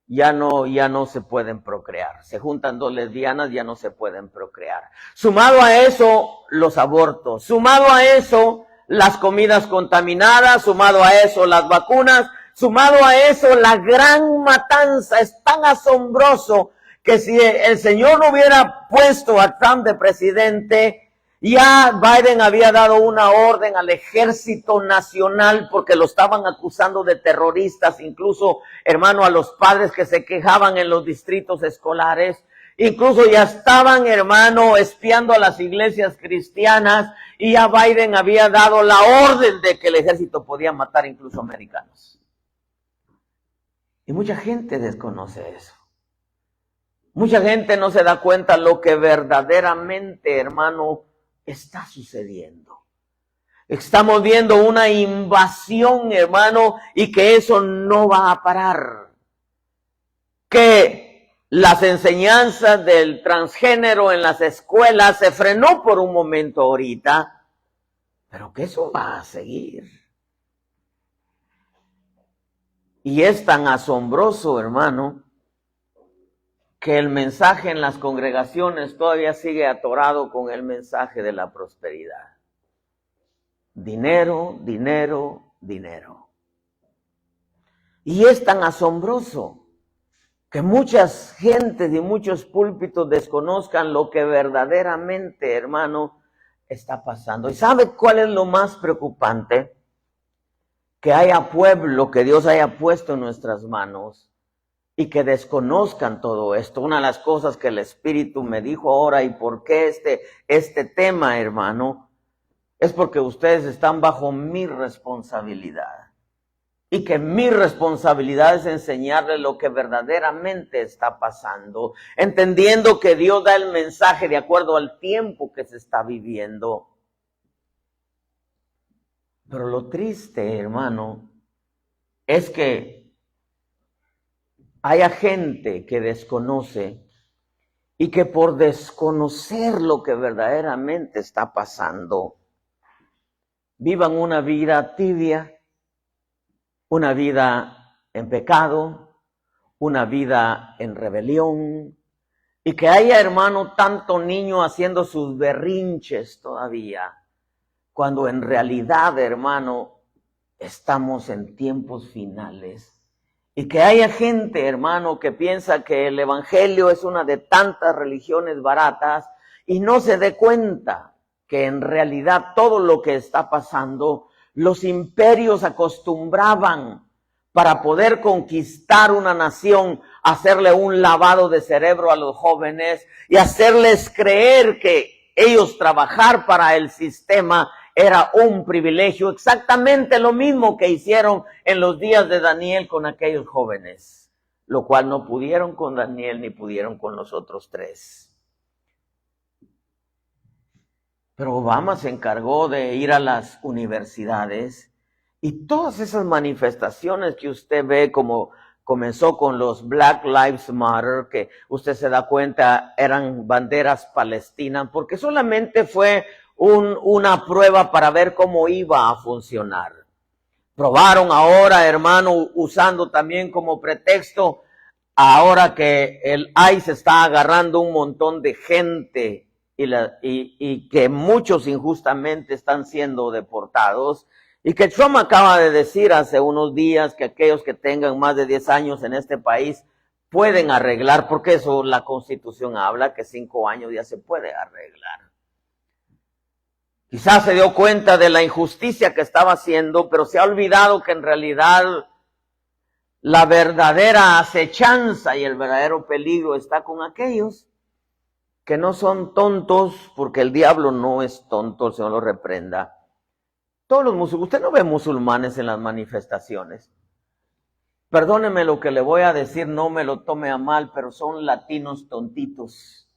ya no se pueden procrear. Se juntan dos lesbianas, ya no se pueden procrear. Sumado a eso, los abortos. Sumado a eso, las comidas contaminadas. Sumado a eso, las vacunas. Sumado a eso, la gran matanza. Es tan asombroso que si el Señor no hubiera puesto a Trump de presidente, ya Biden había dado una orden al ejército nacional porque lo estaban acusando de terroristas, incluso, hermano, a los padres que se quejaban en los distritos escolares. Incluso ya estaban, hermano, espiando a las iglesias cristianas y ya Biden había dado la orden de que el ejército podía matar incluso americanos. Y mucha gente desconoce eso. Mucha gente no se da cuenta lo que verdaderamente, hermano, está sucediendo. Estamos viendo una invasión, hermano, y que eso no va a parar. Que las enseñanzas del transgénero en las escuelas se frenó por un momento ahorita, pero que eso va a seguir. Y es tan asombroso, hermano, que el mensaje en las congregaciones todavía sigue atorado con el mensaje de la prosperidad. Dinero, dinero, dinero. Y es tan asombroso que muchas gentes y muchos púlpitos desconozcan lo que verdaderamente, hermano, está pasando. ¿Y sabe cuál es lo más preocupante? Que haya pueblo que Dios haya puesto en nuestras manos y que desconozcan todo esto. Una de las cosas que el Espíritu me dijo ahora, y por qué este tema, hermano, es porque ustedes están bajo mi responsabilidad. Y que mi responsabilidad es enseñarles lo que verdaderamente está pasando, entendiendo que Dios da el mensaje de acuerdo al tiempo que se está viviendo. Pero lo triste, hermano, es que haya gente que desconoce y que por desconocer lo que verdaderamente está pasando, vivan una vida tibia, una vida en pecado, una vida en rebelión, y que haya, hermano, tanto niño haciendo sus berrinches todavía, cuando en realidad, hermano, estamos en tiempos finales. Y que haya gente, hermano, que piensa que el evangelio es una de tantas religiones baratas y no se dé cuenta que en realidad todo lo que está pasando, los imperios acostumbraban para poder conquistar una nación, hacerle un lavado de cerebro a los jóvenes y hacerles creer que ellos trabajar para el sistema era un privilegio, exactamente lo mismo que hicieron en los días de Daniel con aquellos jóvenes, lo cual no pudieron con Daniel ni pudieron con los otros tres. Pero Obama se encargó de ir a las universidades y todas esas manifestaciones que usted ve, como comenzó con los Black Lives Matter, que usted se da cuenta eran banderas palestinas, porque solamente fue una prueba para ver cómo iba a funcionar. Probaron ahora, hermano, usando también como pretexto, ahora que el ICE está agarrando un montón de gente y que muchos injustamente están siendo deportados, y que Trump acaba de decir hace unos días que aquellos que tengan más de 10 años en este país pueden arreglar, porque eso la Constitución habla, que 5 años ya se puede arreglar. Quizás se dio cuenta de la injusticia que estaba haciendo, pero se ha olvidado que en realidad la verdadera acechanza y el verdadero peligro está con aquellos que no son tontos, porque el diablo no es tonto, el Señor lo reprenda. Todos los musulmanes, usted no ve musulmanes en las manifestaciones. Perdóneme lo que le voy a decir, no me lo tome a mal, pero son latinos tontitos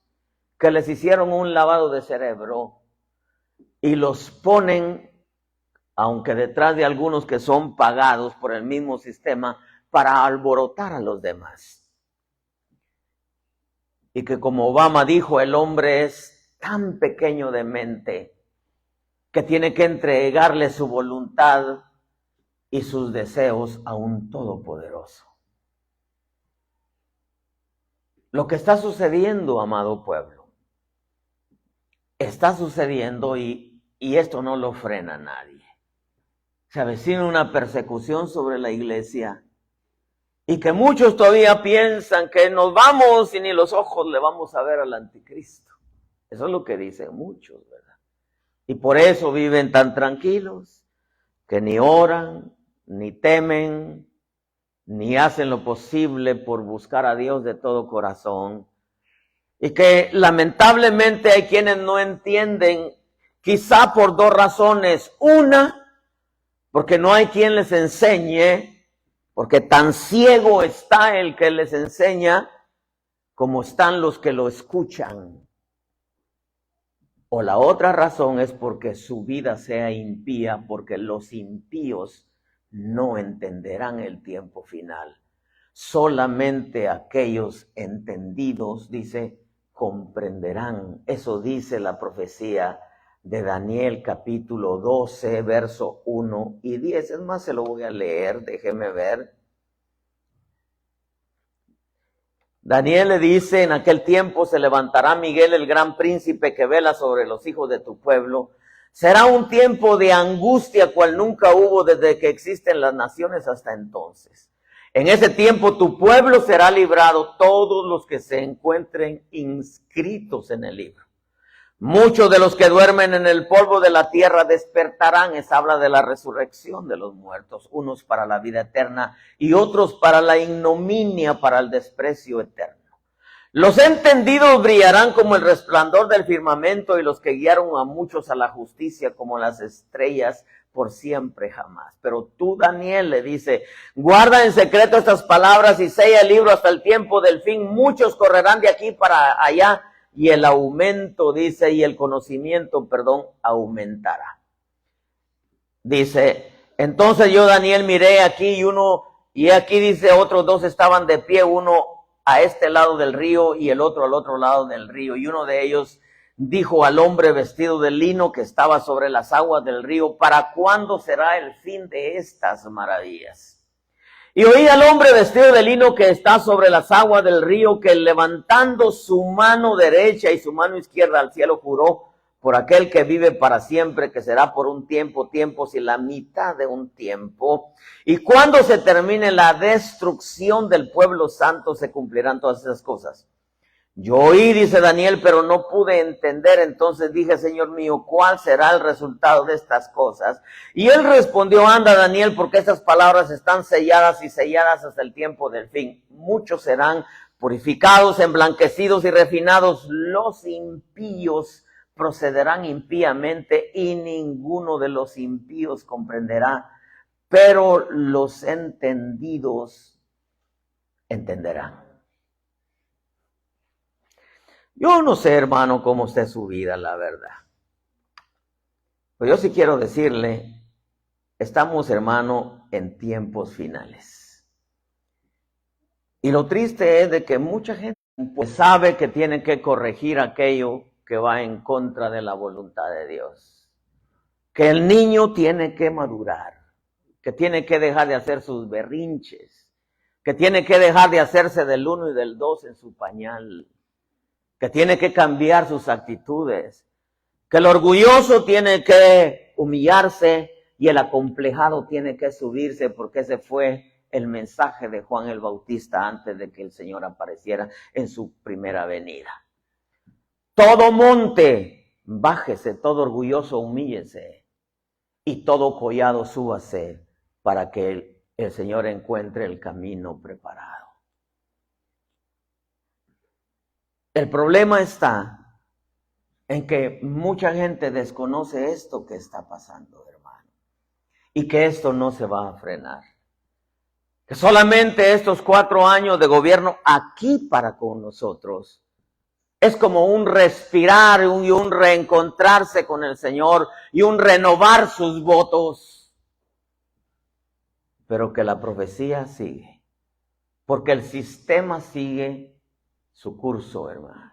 que les hicieron un lavado de cerebro y los ponen, aunque detrás de algunos que son pagados por el mismo sistema, para alborotar a los demás. Y que como Obama dijo, el hombre es tan pequeño de mente que tiene que entregarle su voluntad y sus deseos a un todopoderoso. Lo que está sucediendo, amado pueblo, está sucediendo y esto no lo frena a nadie. Se avecina una persecución sobre la iglesia y que muchos todavía piensan que nos vamos y ni los ojos le vamos a ver al anticristo. Eso es lo que dicen muchos, ¿verdad? Y por eso viven tan tranquilos, que ni oran, ni temen, ni hacen lo posible por buscar a Dios de todo corazón. Y que lamentablemente hay quienes no entienden, quizá por dos razones. Una, porque no hay quien les enseñe, porque tan ciego está el que les enseña como están los que lo escuchan. O la otra razón es porque su vida sea impía, porque los impíos no entenderán el tiempo final. Solamente aquellos entendidos, dice, comprenderán. Eso dice la profecía de Daniel capítulo 12, verso 1 y 10. Es más, se lo voy a leer, déjeme ver. Daniel le dice, en aquel tiempo se levantará Miguel, el gran príncipe que vela sobre los hijos de tu pueblo. Será un tiempo de angustia cual nunca hubo desde que existen las naciones hasta entonces. En ese tiempo tu pueblo será librado, todos los que se encuentren inscritos en el libro. Muchos de los que duermen en el polvo de la tierra despertarán. Es habla de la resurrección de los muertos, unos para la vida eterna y otros para la ignominia, para el desprecio eterno. Los entendidos brillarán como el resplandor del firmamento, y los que guiaron a muchos a la justicia como las estrellas por siempre jamás. Pero tú, Daniel, le dice, guarda en secreto estas palabras y sella el libro hasta el tiempo del fin. Muchos correrán de aquí para allá, y el aumento, dice, y el conocimiento, aumentará. Dice, entonces yo, Daniel, miré aquí y aquí dice, otros dos estaban de pie, uno a este lado del río y el otro al otro lado del río. Y uno de ellos dijo al hombre vestido de lino que estaba sobre las aguas del río, ¿para cuándo será el fin de estas maravillas? Y oí al hombre vestido de lino que está sobre las aguas del río, que levantando su mano derecha y su mano izquierda al cielo juró por aquel que vive para siempre, que será por un tiempo, tiempos y la mitad de un tiempo. Y cuando se termine la destrucción del pueblo santo, se cumplirán todas esas cosas. Yo oí, dice Daniel, pero no pude entender. Entonces dije, Señor mío, ¿cuál será el resultado de estas cosas? Y él respondió, anda, Daniel, porque estas palabras están selladas y selladas hasta el tiempo del fin. Muchos serán purificados, emblanquecidos y refinados. Los impíos procederán impíamente y ninguno de los impíos comprenderá, pero los entendidos entenderán. Yo no sé, hermano, cómo esté su vida, la verdad. Pero yo sí quiero decirle, estamos, hermano, en tiempos finales. Y lo triste es de que mucha gente pues sabe que tiene que corregir aquello que va en contra de la voluntad de Dios. Que el niño tiene que madurar, que tiene que dejar de hacer sus berrinches, que tiene que dejar de hacerse del 1 y del 2 en su pañal, que tiene que cambiar sus actitudes, que el orgulloso tiene que humillarse y el acomplejado tiene que subirse, porque ese fue el mensaje de Juan el Bautista antes de que el Señor apareciera en su primera venida. Todo monte, bájese, todo orgulloso, humíllese, y todo collado, súbase, para que el Señor encuentre el camino preparado. El problema está en que mucha gente desconoce esto que está pasando, hermano, y que esto no se va a frenar. Que solamente estos 4 años de gobierno aquí para con nosotros es como un respirar y un reencontrarse con el Señor y un renovar sus votos. Pero que la profecía sigue, porque el sistema sigue su curso, hermano.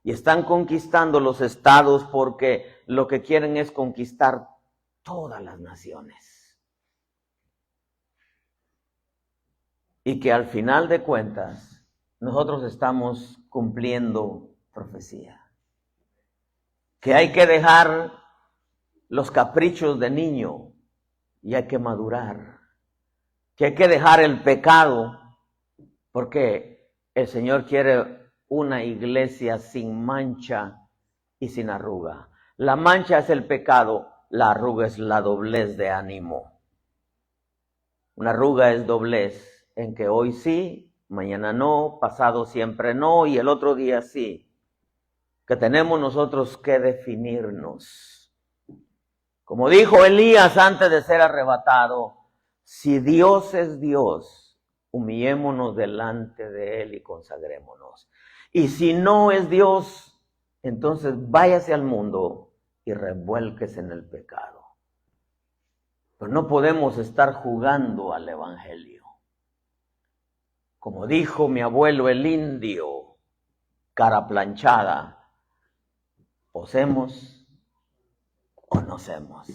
Y están conquistando los estados porque lo que quieren es conquistar todas las naciones. Y que al final de cuentas, nosotros estamos cumpliendo profecía. Que hay que dejar los caprichos de niño y hay que madurar. Que hay que dejar el pecado, porque el Señor quiere una iglesia sin mancha y sin arruga. La mancha es el pecado, la arruga es la doblez de ánimo. Una arruga es doblez, en que hoy sí, mañana no, pasado siempre no, y el otro día sí. Que tenemos nosotros que definirnos. Como dijo Elías antes de ser arrebatado, si Dios es Dios, humillémonos delante de Él y consagrémonos. Y si no es Dios, entonces váyase al mundo y revuélquese en el pecado. Pero no podemos estar jugando al evangelio. Como dijo mi abuelo el indio, cara planchada, o hacemos o no hacemos.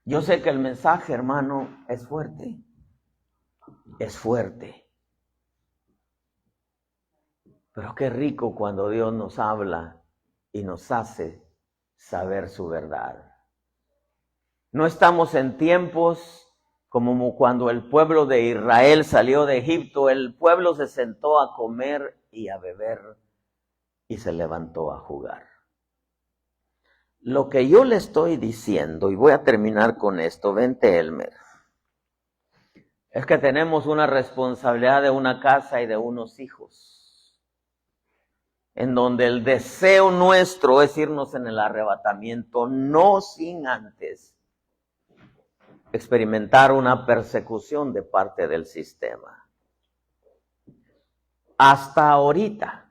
Yo sé que el mensaje, hermano, es fuerte. Es fuerte. Pero qué rico cuando Dios nos habla y nos hace saber su verdad. No estamos en tiempos como cuando el pueblo de Israel salió de Egipto. El pueblo se sentó a comer y a beber y se levantó a jugar. Lo que yo le estoy diciendo, y voy a terminar con esto, vente Elmer, es que tenemos una responsabilidad de una casa y de unos hijos, en donde el deseo nuestro es irnos en el arrebatamiento, no sin antes experimentar una persecución de parte del sistema. Hasta ahorita,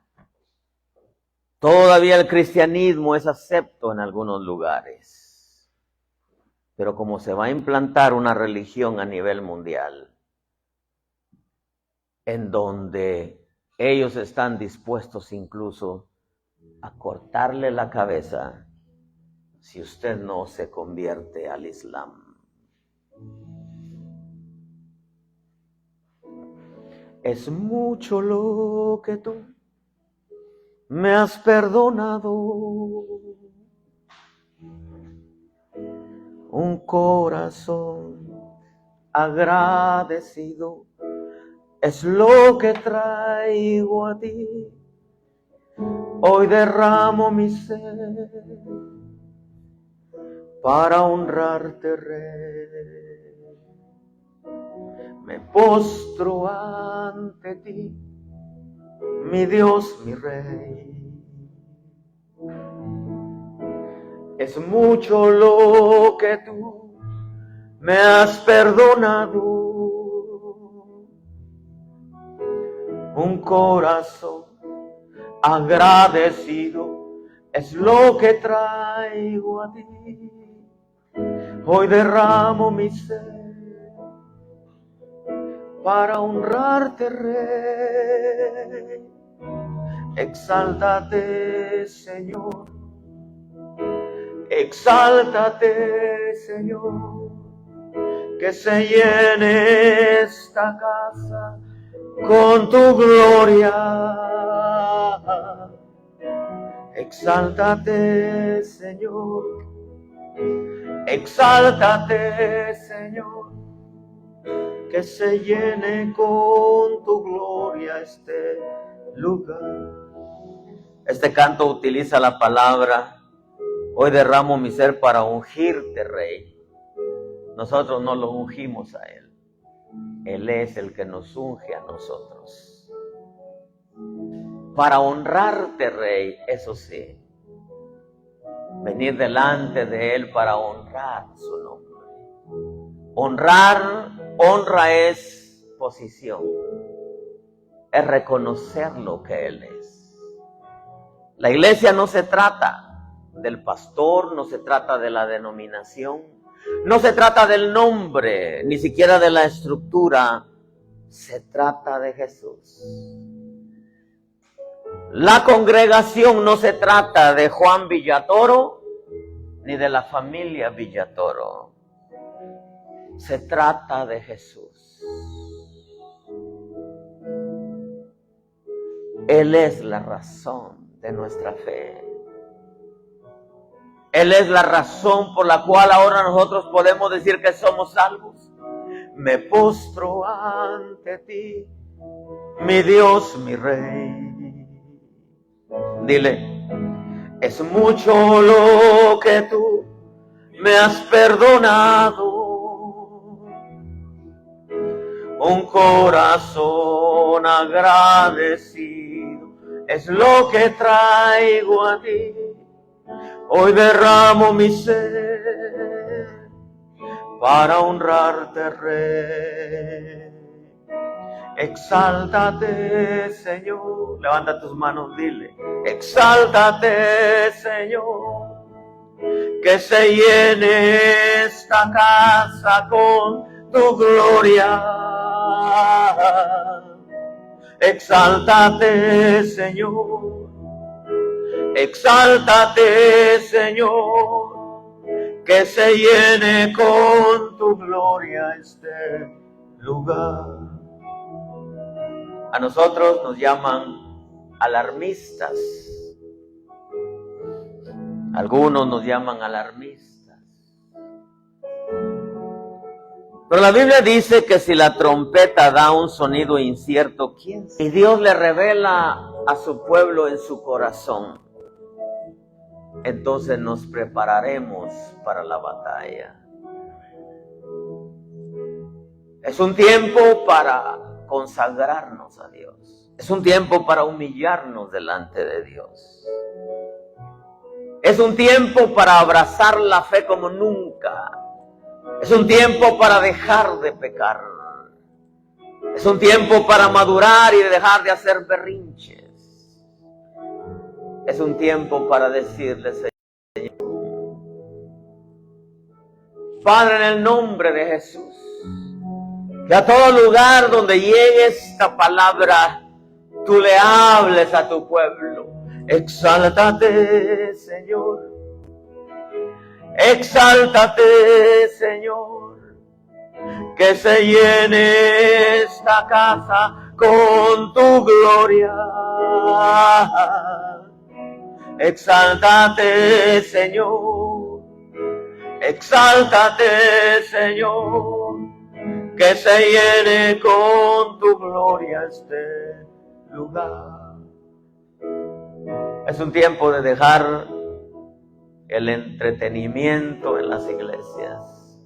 todavía el cristianismo es acepto en algunos lugares, pero como se va a implantar una religión a nivel mundial, en donde ellos están dispuestos incluso a cortarle la cabeza si usted no se convierte al Islam. Es mucho lo que tú me has perdonado, un corazón agradecido es lo que traigo a ti. Hoy derramo mi ser para honrarte, Rey. Me postro ante ti, mi Dios, mi Rey. Es mucho lo que tú me has perdonado, un corazón agradecido es lo que traigo a ti. Hoy derramo mi ser para honrarte, Rey. Exáltate, Señor. Exáltate, Señor. Que se llene esta casa con tu gloria. Exáltate, Señor. Exáltate, Señor. Que se llene con tu gloria este lugar. Este canto utiliza la palabra: hoy derramo mi ser para ungirte, Rey. Nosotros no lo ungimos a Él. Él es el que nos unge a nosotros. Para honrarte, Rey, eso sí. Venir delante de Él para honrar su nombre. Honra es posición. Es reconocer lo que Él es. La iglesia no se trata del pastor, no se trata de la denominación, no se trata del nombre, ni siquiera de la estructura. Se trata de Jesús. La congregación no se trata de Juan Villatoro, ni de la familia Villatoro. Se trata de Jesús. Él es la razón de nuestra fe. Él es la razón por la cual ahora nosotros podemos decir que somos salvos. Me postro ante ti, mi Dios, mi Rey. Dile: es mucho lo que tú me has perdonado, un corazón agradecido es lo que traigo a ti. Hoy derramo mi ser para honrarte, Rey. Exáltate, Señor. Levanta tus manos, dile: exáltate, Señor. Que se llene esta casa con tu gloria. Exáltate, Señor. Exáltate, Señor. Que se llene con tu gloria este lugar. A nosotros nos llaman alarmistas. Algunos nos llaman alarmistas. Pero la Biblia dice que si la trompeta da un sonido incierto, ¿quién sabe? Y Dios le revela a su pueblo en su corazón, entonces nos prepararemos para la batalla. Es un tiempo para consagrarnos a Dios. Es un tiempo para humillarnos delante de Dios. Es un tiempo para abrazar la fe como nunca. Es un tiempo para dejar de pecar. Es un tiempo para madurar y dejar de hacer berrinches. Es un tiempo para decirle, Señor, Padre, en el nombre de Jesús, que a todo lugar donde llegue esta palabra, tú le hables a tu pueblo. Exáltate, Señor. Exáltate, Señor. Que se llene esta casa con tu gloria. Exáltate, Señor. Exáltate, Señor. Que se llene con tu gloria este lugar. Es un tiempo de dejar el entretenimiento en las iglesias.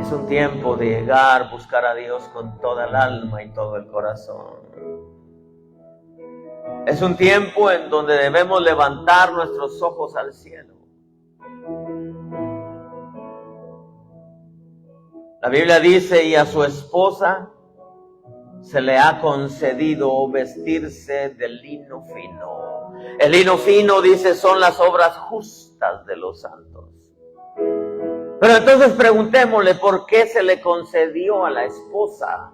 Es un tiempo de llegar, buscar a Dios con toda el alma y todo el corazón. Es un tiempo en donde debemos levantar nuestros ojos al cielo. La Biblia dice, y a su esposa se le ha concedido vestirse de lino fino. El lino fino, dice, son las obras justas de los santos. Pero entonces preguntémosle, ¿por qué se le concedió a la esposa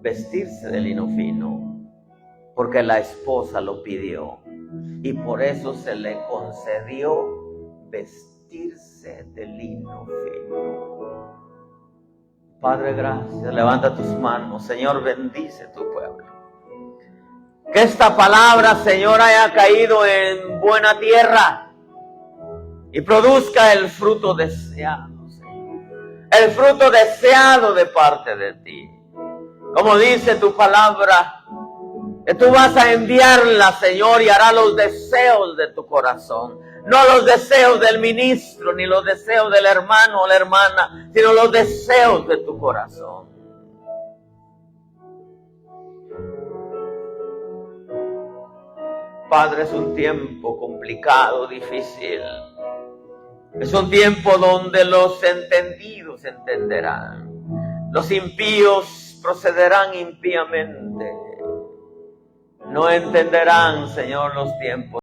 vestirse de lino fino? Porque la esposa lo pidió. Y por eso se le concedió vestirse de lino fino. Padre, gracias. Levanta tus manos. Señor, bendice tu pueblo. Que esta palabra, Señor, haya caído en buena tierra y produzca el fruto deseado, Señor. El fruto deseado de parte de ti. Como dice tu palabra, que tú vas a enviarla, Señor, y hará los deseos de tu corazón. No los deseos del ministro, ni los deseos del hermano o la hermana, sino los deseos de tu corazón. Padre, es un tiempo complicado, difícil. Es un tiempo donde los entendidos entenderán. Los impíos procederán impíamente. No entenderán, Señor, los tiempos